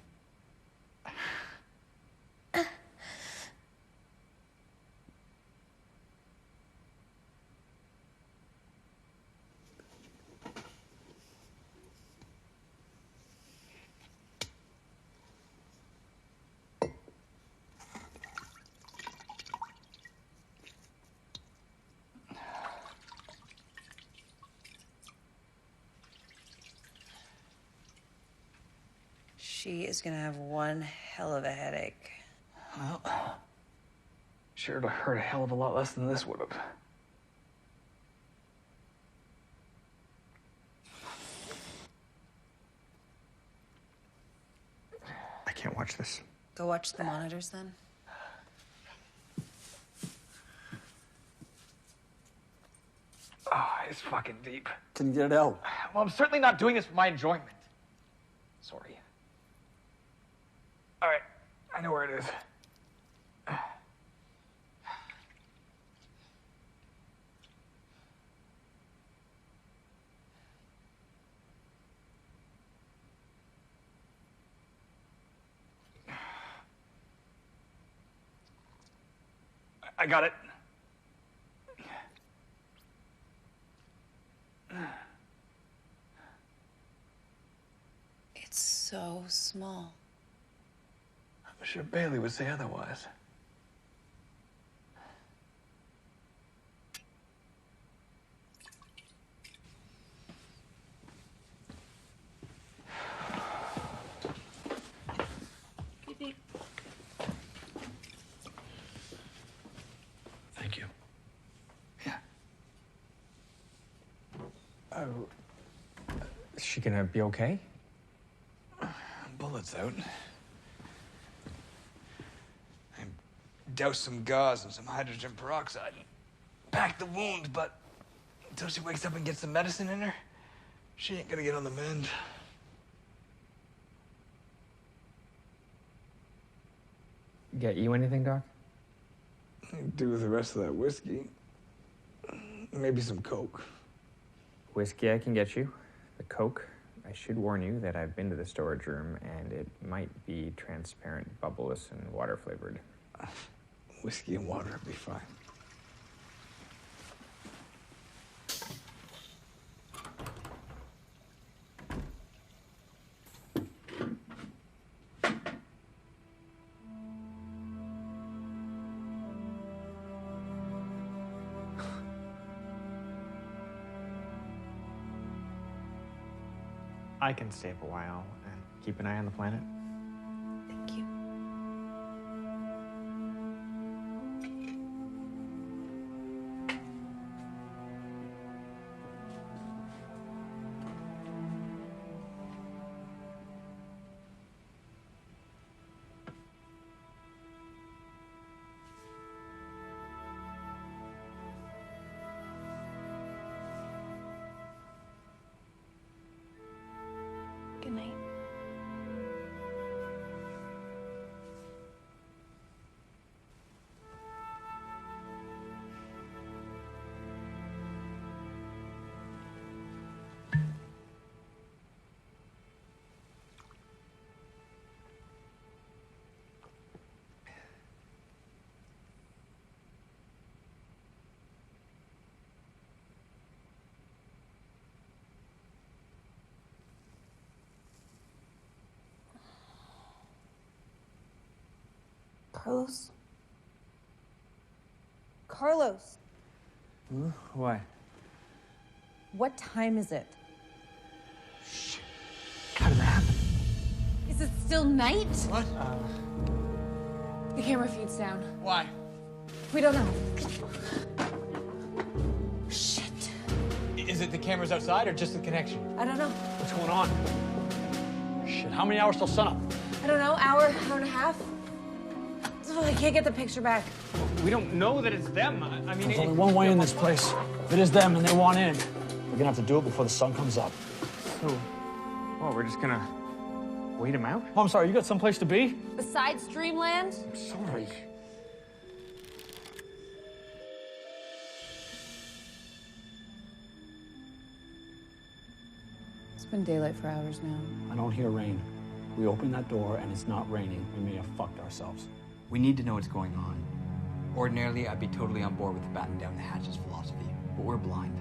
She is gonna have one hell of a headache. Well, sure it'll hurt a hell of a lot less than this would have. I can't watch this. Go watch the monitors then. Oh, it's fucking deep. Can you get it out? Well, I'm certainly not doing this for my enjoyment. Sorry. All right, I know where it is. I got it. It's so small. I'm sure Bailey would say otherwise. Thank you. Yeah. Is she gonna be okay? Bullets out. I doused some gauze and some hydrogen peroxide and packed the wound, but until she wakes up and gets some medicine in her, she ain't gonna get on the mend. Get you anything, Doc? Do with the rest of that whiskey. Maybe some Coke. Whiskey I can get you. The Coke, I should warn you that I've been to the storage room and it might be transparent, bubbleless, and water flavored. Whiskey and water would be fine. I can stay up a while and keep an eye on the planet. Thank you. Good night. Carlos? Carlos, What? what time is it? How did that happen? Is it still night? What? The camera feed's down. Why? We don't know. Shit. Is it the cameras outside or just the connection? I don't know. What's going on? Shit, how many hours till sunup? I don't know. Hour and a half. Oh, I can't get the picture back. We don't know that it's them. I mean, There's only one way in this place. If it is them and they want in, we're gonna have to do it before the sun comes up. So, well, we're just gonna wait him out? Oh, I'm sorry, you got someplace to be? Besides Dreamland? I'm sorry. It's been daylight for hours now. I don't hear rain. We open that door and it's not raining. We may have fucked ourselves. We need to know what's going on. Ordinarily, I'd be totally on board with the batten down the hatches philosophy, but we're blind.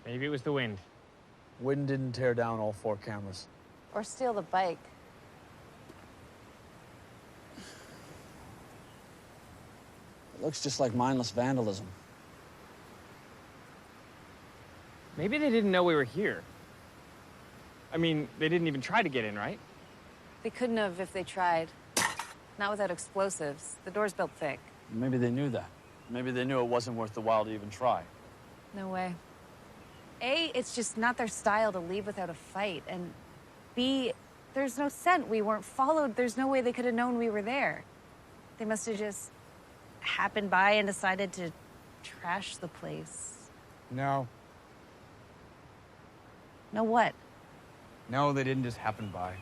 Maybe it was the wind. Wind didn't tear down all 4 cameras. Or steal the bike. It looks just like mindless vandalism. Maybe they didn't know we were here. I mean, they didn't even try to get in, right? They couldn't have if they tried. Not without explosives. The door's built thick. Maybe they knew that. Maybe they knew it wasn't worth the while to even try. No way. A, it's just not their style to leave without a fight. And B, there's no scent. We weren't followed. There's no way they could have known we were there. They must have just happened by and decided to trash the place. No. No what? No, they didn't just happen by.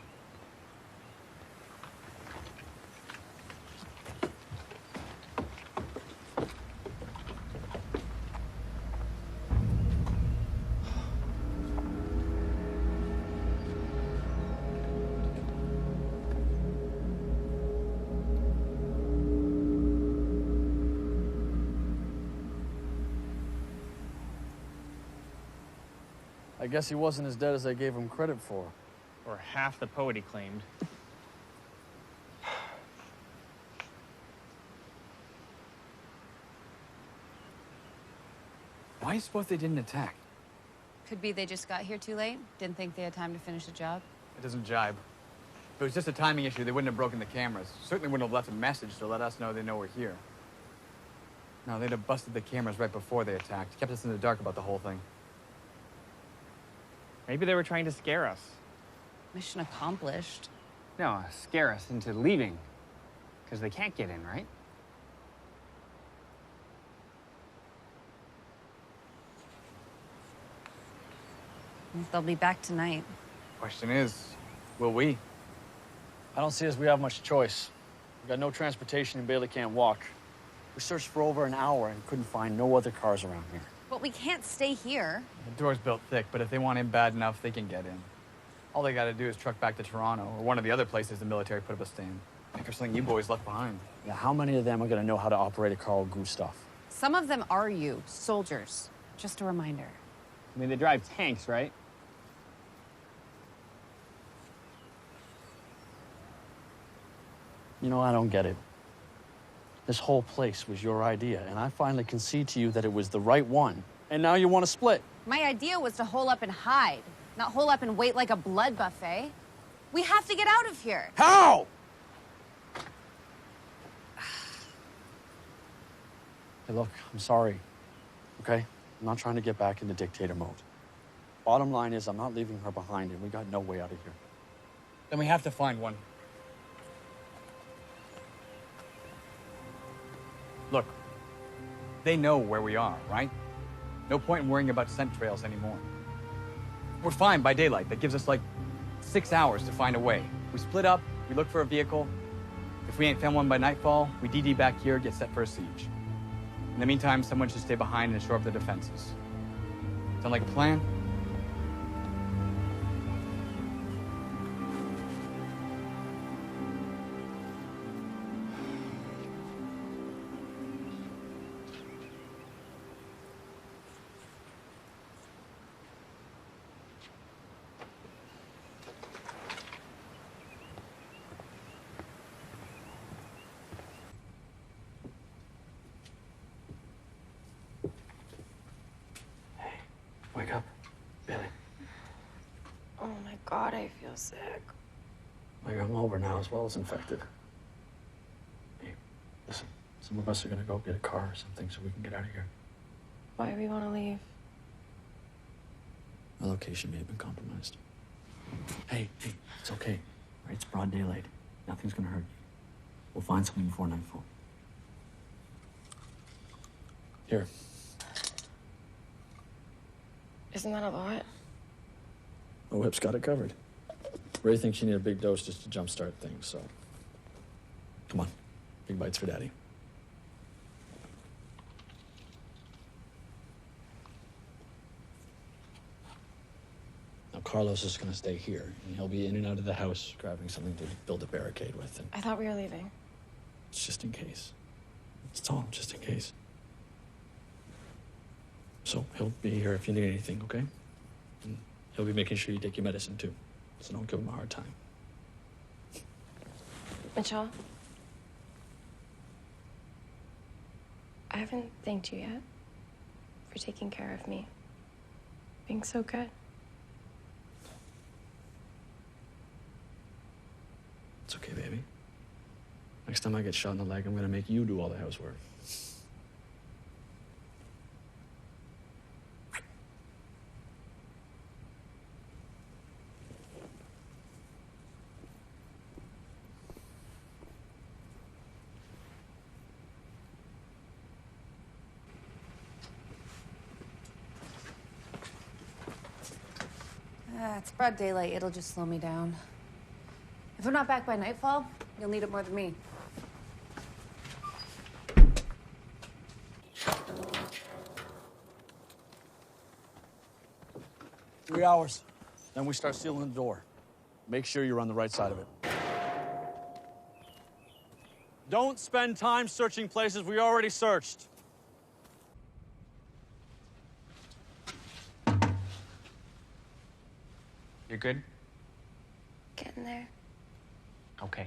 I guess he wasn't as dead as I gave him credit for. Or half the poet he claimed. Why do you suppose they didn't attack? Could be they just got here too late. Didn't think they had time to finish the job. It doesn't jibe. If it was just a timing issue, they wouldn't have broken the cameras. Certainly wouldn't have left a message to let us know they know we're here. No, they'd have busted the cameras right before they attacked. Kept us in the dark about the whole thing. Maybe they were trying to scare us. Mission accomplished. No, scare us into leaving. Because they can't get in, right? They'll be back tonight. Question is, will we? I don't see as we have much choice. We got no transportation and Bailey can't walk. We searched for over an hour and couldn't find no other cars around here. But we can't stay here. The door's built thick, but if they want in bad enough, they can get in. All they gotta do is truck back to Toronto, or one of the other places the military put up a stand. Think there's something you boys left behind. Now, how many of them are gonna know how to operate a Carl Gustav? Some of them are you, soldiers. Just a reminder. I mean, they drive tanks, right? You know, I don't get it. This whole place was your idea, and I finally concede to you that it was the right one. And now you want to split. My idea was to hole up and hide, not hole up and wait like a blood buffet. We have to get out of here. How? Hey, look, I'm sorry, okay? I'm not trying to get back into dictator mode. Bottom line is, I'm not leaving her behind, and we got no way out of here. Then we have to find one. Look, They know where we are, right? No point in worrying about scent trails anymore. We're fine by daylight. That gives us like 6 hours to find a way. We split up, we look for a vehicle. If we ain't found one by nightfall, we DD back here, get set for a siege. In the meantime, someone should stay behind and shore up the defenses. Sound like a plan? Wake up, Billy. Oh my God, I feel sick. Well, you're hungover now as well as infected. Hey, listen, some of us are gonna go get a car or something so we can get out of here. Why do we want to leave? Our location may have been compromised. Hey, it's okay. Right? It's broad daylight. Nothing's gonna hurt you. We'll find something before nightfall. Here. Isn't that a lot? The whip's got it covered. Ray thinks you need a big dose just to jumpstart things, so... Come on. Big bites for Daddy. Now, Carlos is gonna stay here, and he'll be in and out of the house grabbing something to build a barricade with. And I thought we were leaving. it's just in case. It's all just in case. So he'll be here if you need anything, okay? And he'll be making sure you take your medicine, too. So don't give him a hard time. Mitchell? I haven't thanked you yet for taking care of me. Being so good. It's okay, baby. Next time I get shot in the leg, I'm gonna make you do all the housework. It's broad daylight. It'll just slow me down. If I'm not back by nightfall, you'll need it more than me. Three hours. Then we start sealing the door. Make sure you're on the right side of it. Don't spend time searching places we already searched. You're good? Getting there. Okay.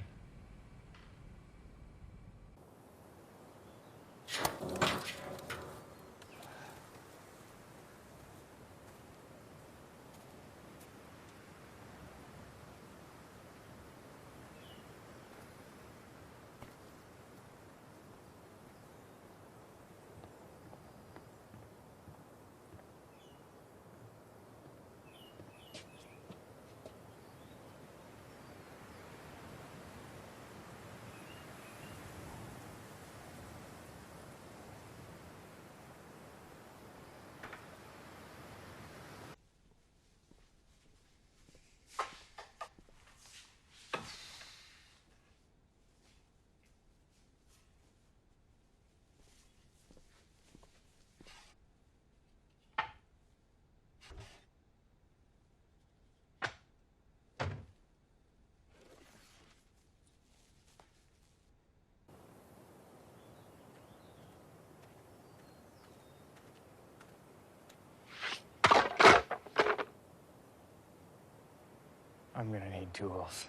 I'm gonna need tools.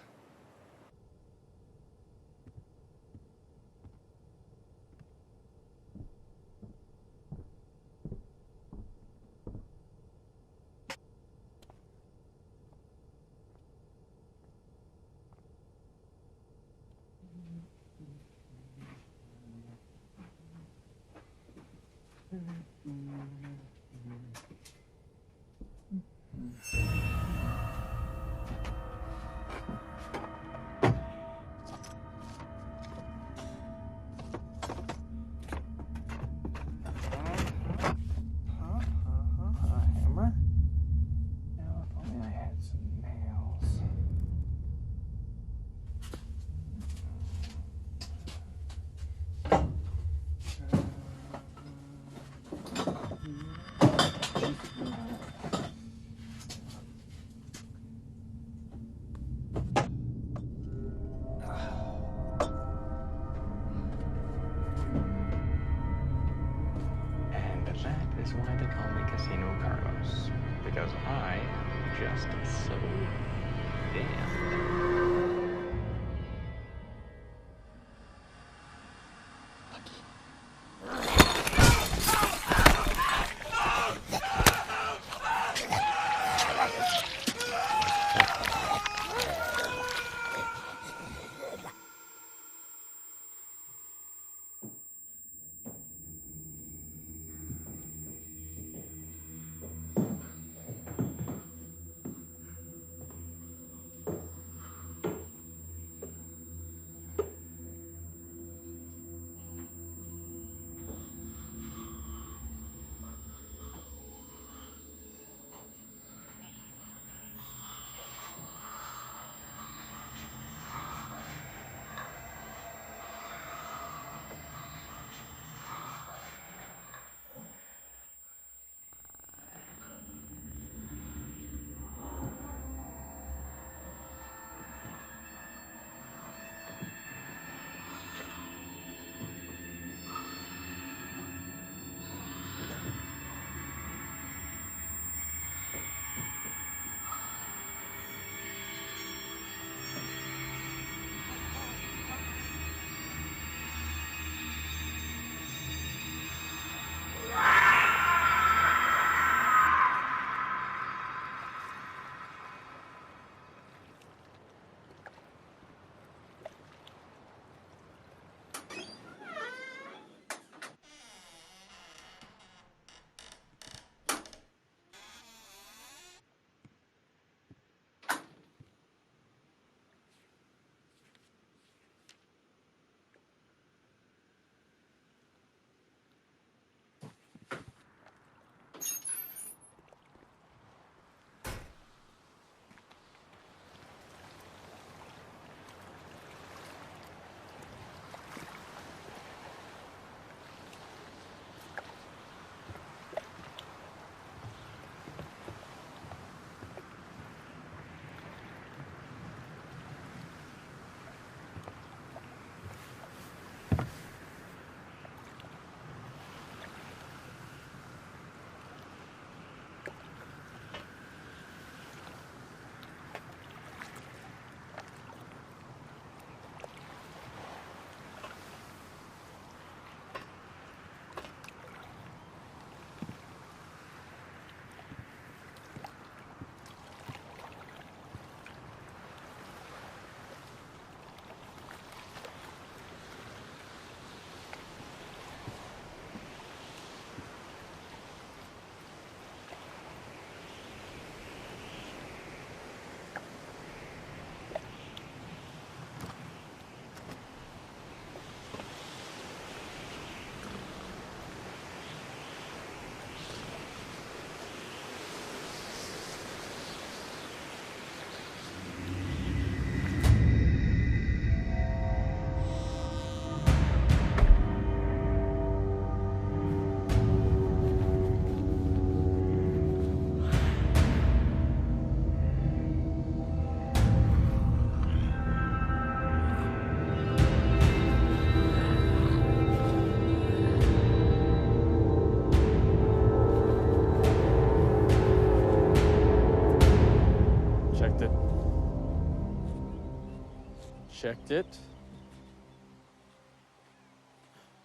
Checked it.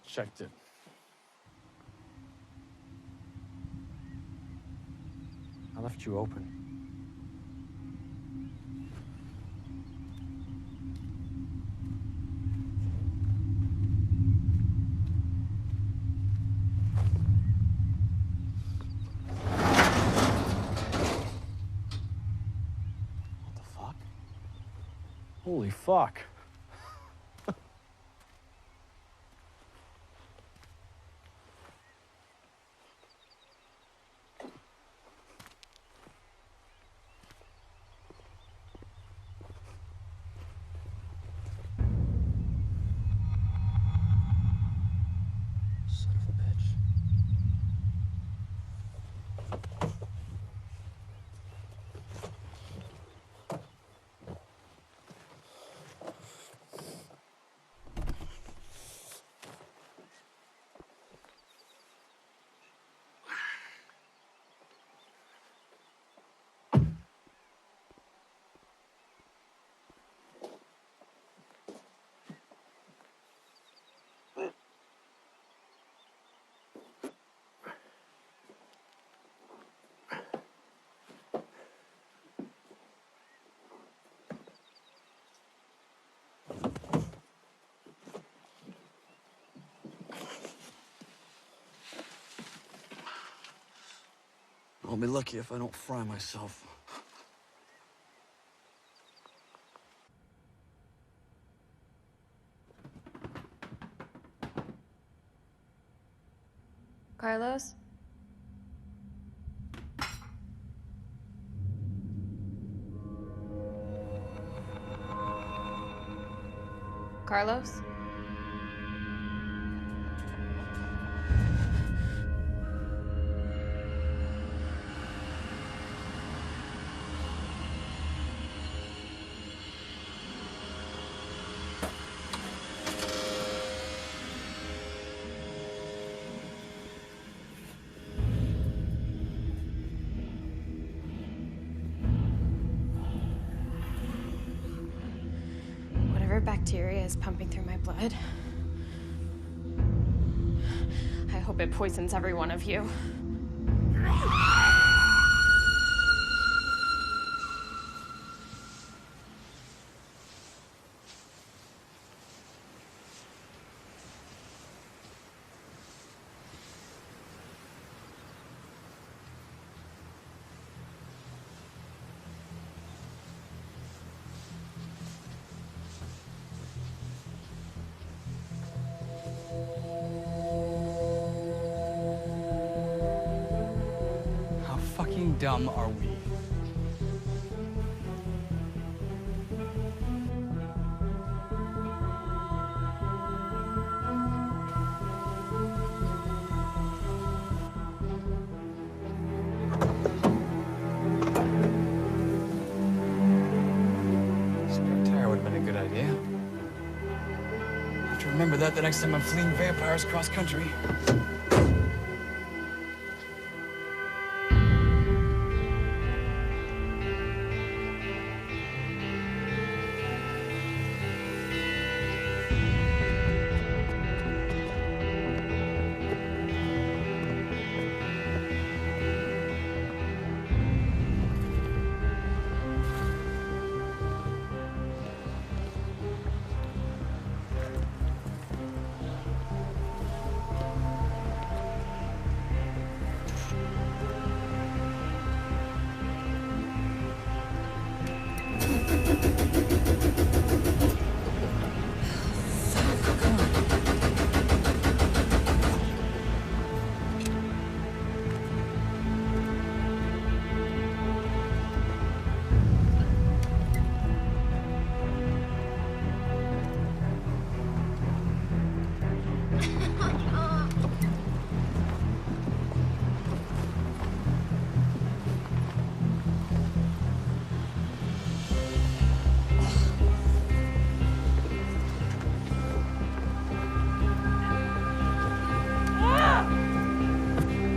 Checked it. I left you open. What the fuck? Holy fuck. Son of a bitch. I'll be lucky if I don't fry myself. Carlos? Carlos? Whatever bacteria is pumping through my blood, I hope it poisons every one of you. How fucking dumb are we? Spare tire would have been a good idea. I have to remember that the next time I'm fleeing vampires cross country.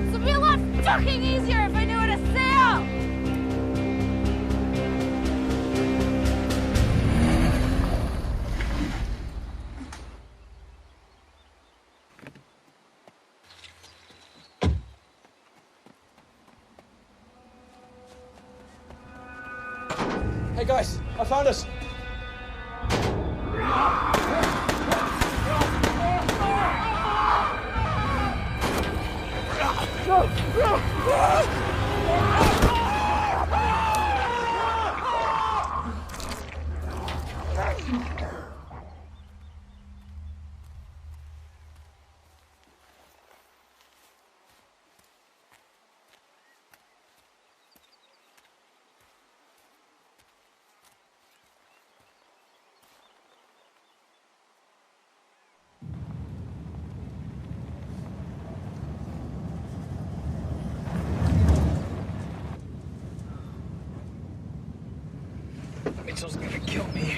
This would be a lot fucking easier if I knew how to sail! guys, I found us. Mitchell's gonna kill me.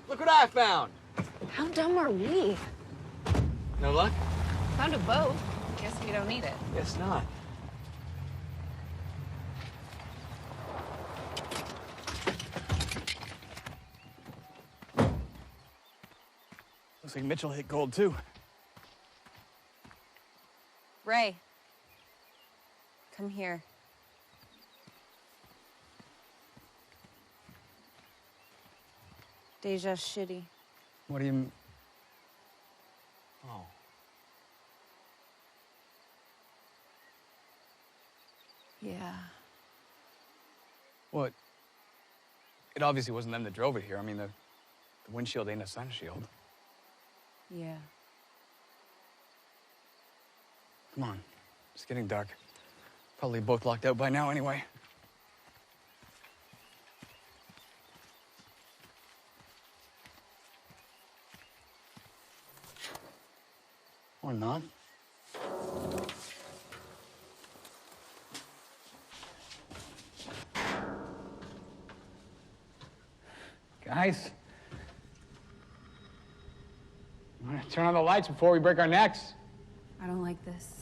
Look what I found! How dumb are we? No luck? Found a boat. Guess we don't need it. Guess not. Looks like Mitchell hit gold too. Ray. Come here. Deja's shitty. What do you... Oh. Yeah. What? It obviously wasn't them that drove it here. I mean, the windshield ain't a sun shield. Yeah. Come on. It's getting dark. Probably both locked out by now anyway. Or not. Guys. You wanna turn on the lights before we break our necks? I don't like this.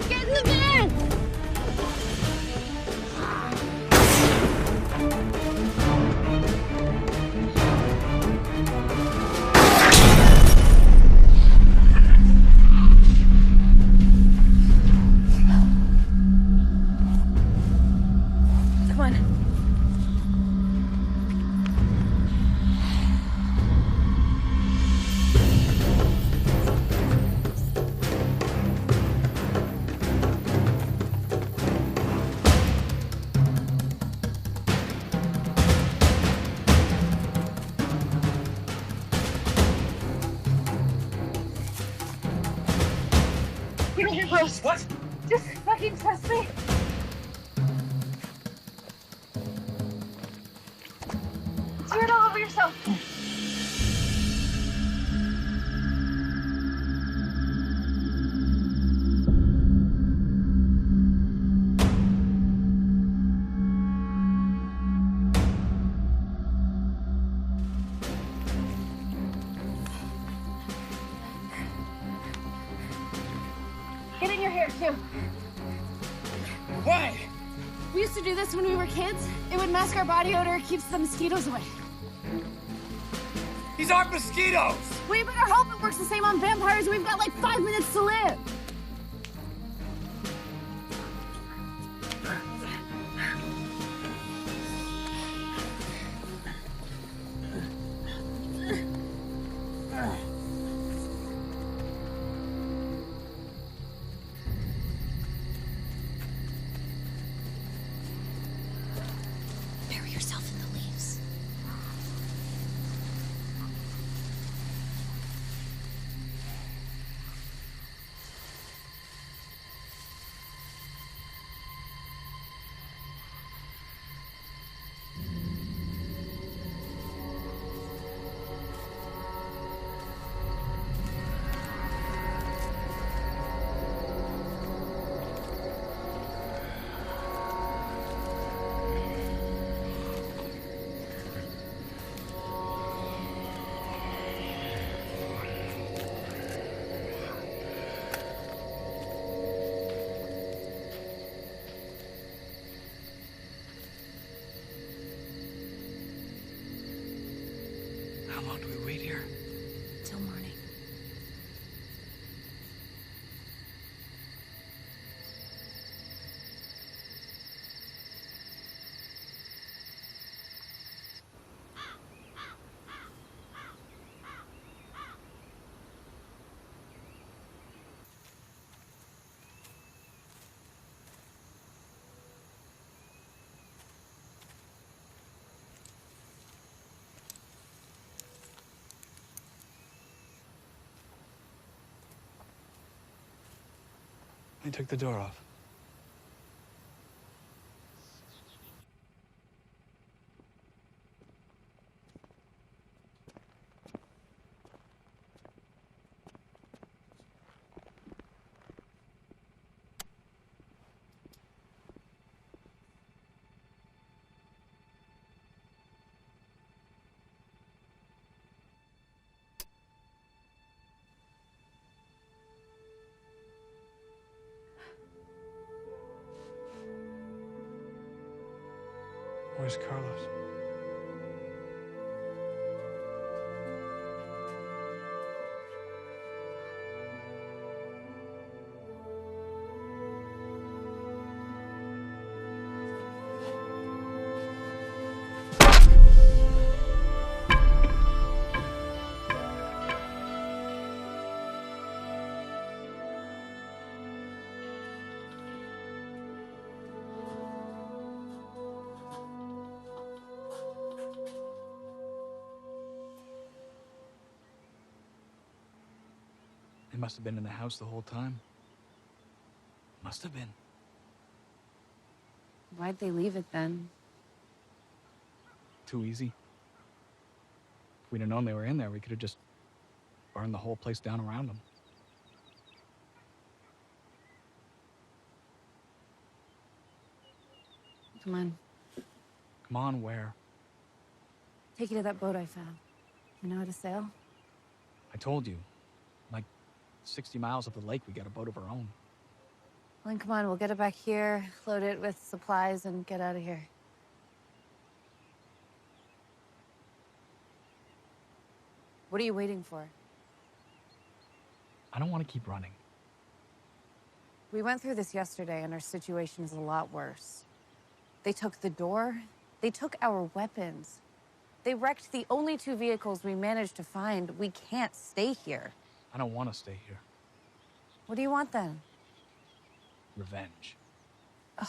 Get in the van! Come on. You're here, Rose. What? Just fucking trust me. Tear it all over yourself. Get in your hair, too. Why? We used to do this when we were kids. It would mask our body odor, keeps the mosquitoes away. These aren't mosquitoes! We better hope it works the same on vampires. We've got like 5 minutes to live. Bury yourself in the leaves. How long do we wait here? Till morning. They took the door off. Where's Carlos? They must have been in the house the whole time. Must have been. Why'd they leave it then? Too easy. If we'd have known they were in there, we could have just burned the whole place down around them. Come on. Come on, where? Take you to that boat I found. You know how to sail? I told you. Like 60 miles up the lake, we got a boat of our own. Well, then come on, we'll get it back here, load it with supplies, and get out of here. What are you waiting for? I don't want to keep running. We went through this yesterday, and our situation is a lot worse. They took the door. They took our weapons. They wrecked the only 2 vehicles we managed to find. We can't stay here. I don't want to stay here. What do you want, then? Revenge. Ugh.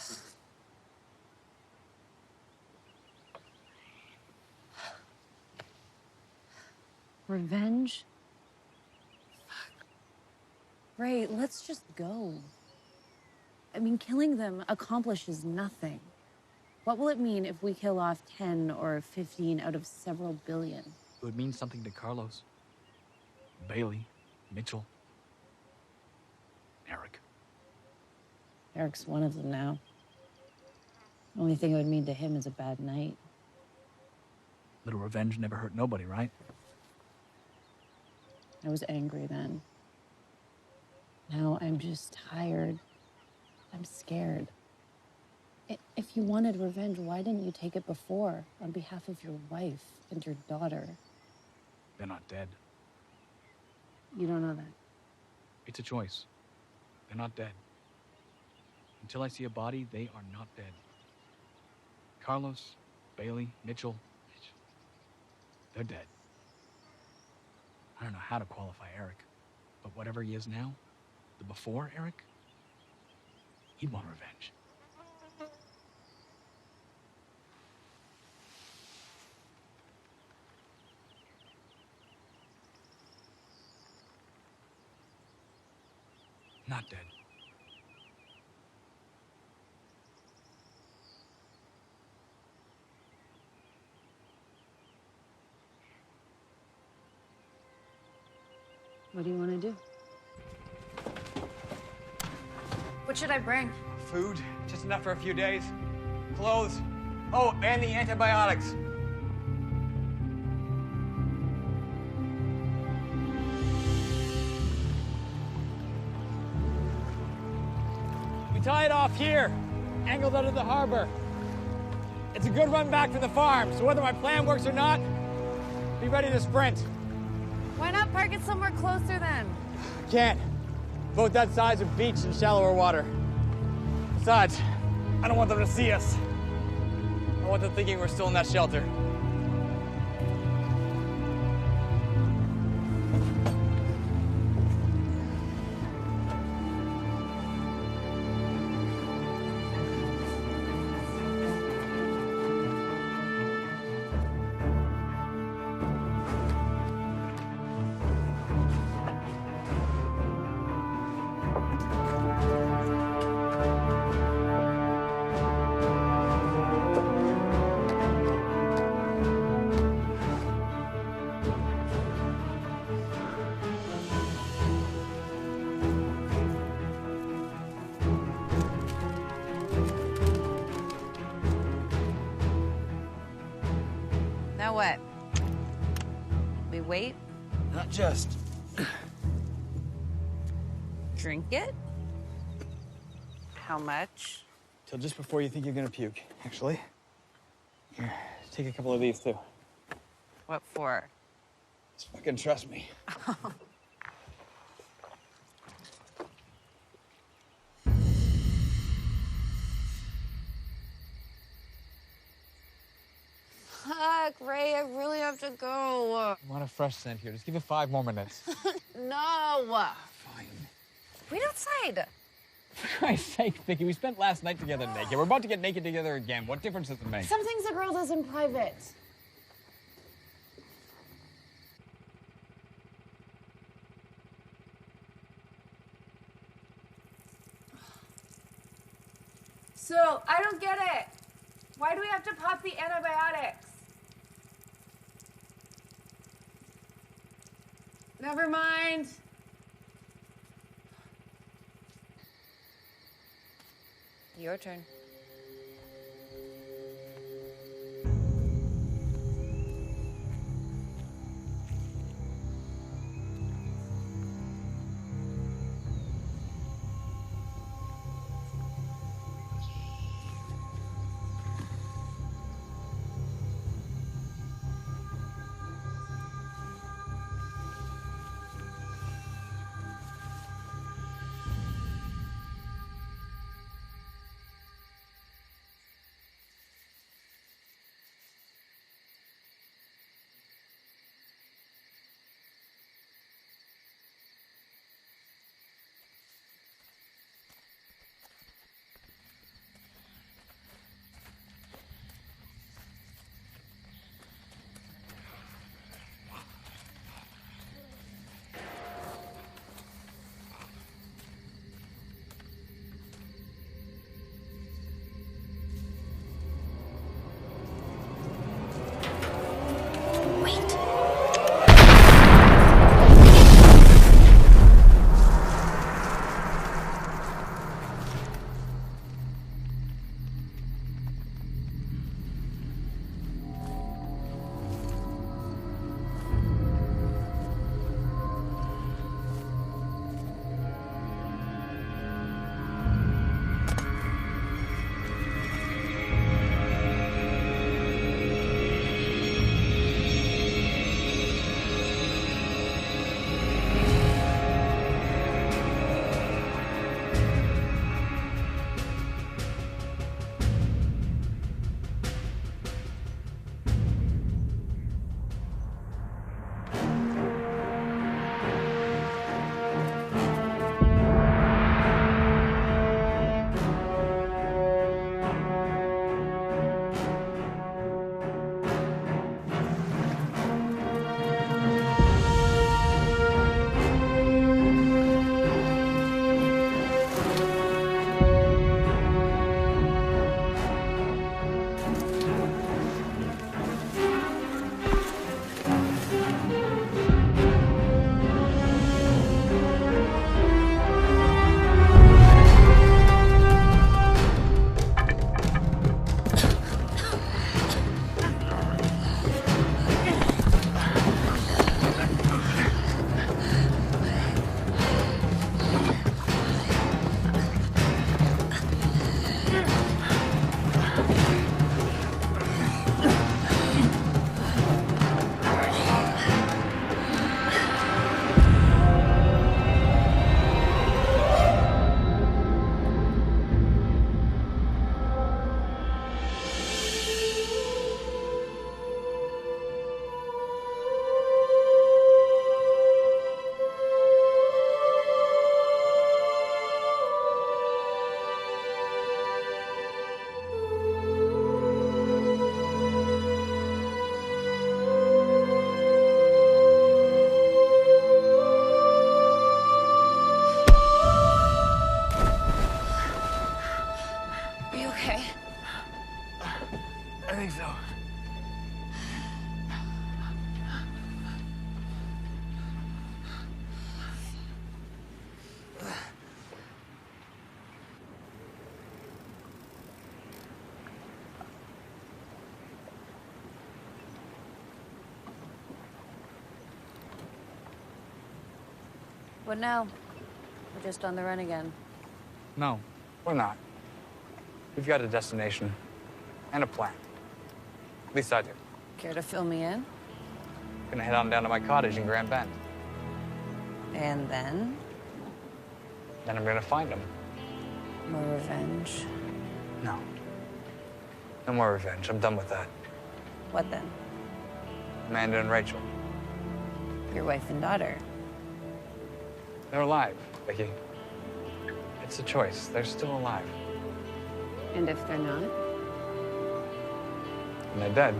Revenge? Fuck. Ray, let's just go. I mean, killing them accomplishes nothing. What will it mean if we kill off 10 or 15 out of several billion? It would mean something to Carlos, Bailey, Mitchell, Eric. Eric's one of them now. The only thing it would mean to him is a bad night. Little revenge never hurt nobody, right? I was angry then. Now I'm just tired. I'm scared. If you wanted revenge, why didn't you take it before, on behalf of your wife and your daughter? They're not dead. You don't know that. It's a choice. They're not dead. Until I see a body, they are not dead. Carlos, Bailey, Mitchell, they're dead. I don't know how to qualify Eric, but whatever he is now, the before Eric, he'd want revenge. Not dead. What do you want to do? What should I bring? Food, just enough for a few days. Clothes. Oh, and the antibiotics. We tie it off here, angled out of the harbor. It's a good run back to the farm, so whether my plan works or not, Be ready to sprint. Why not park it somewhere closer then? Can't. Both that side's a beach and shallower water. Besides, I don't want them to see us. I want them thinking we're still in that shelter. Now what? We wait? Not just. Drink it? How much? Till just before you think you're gonna puke, actually. Here, take a couple of these too. What for? Just fucking trust me. Fuck, Ray, I really have to go. I want a fresh scent here. Just give it 5 more minutes. No. Fine. Wait outside. For Christ's sake, Vicky, we spent last night together naked. We're about to get naked together again. What difference does it make? Some things a girl does in private. So, I don't get it. Why do we have to pop the antibiotics? Never mind. Your turn. What now? We're just on the run again. No, we're not. We've got a destination and a plan. At least I do. Care to fill me in? Gonna head on down to my cottage in Grand Bend. And then? Then I'm gonna find him. More revenge. No. No more revenge. I'm done with that. What then? Amanda and Rachel. Your wife and daughter. They're alive, Vicky. It's a choice. They're still alive. And if they're not? And they're dead.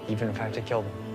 Even if I have to kill them.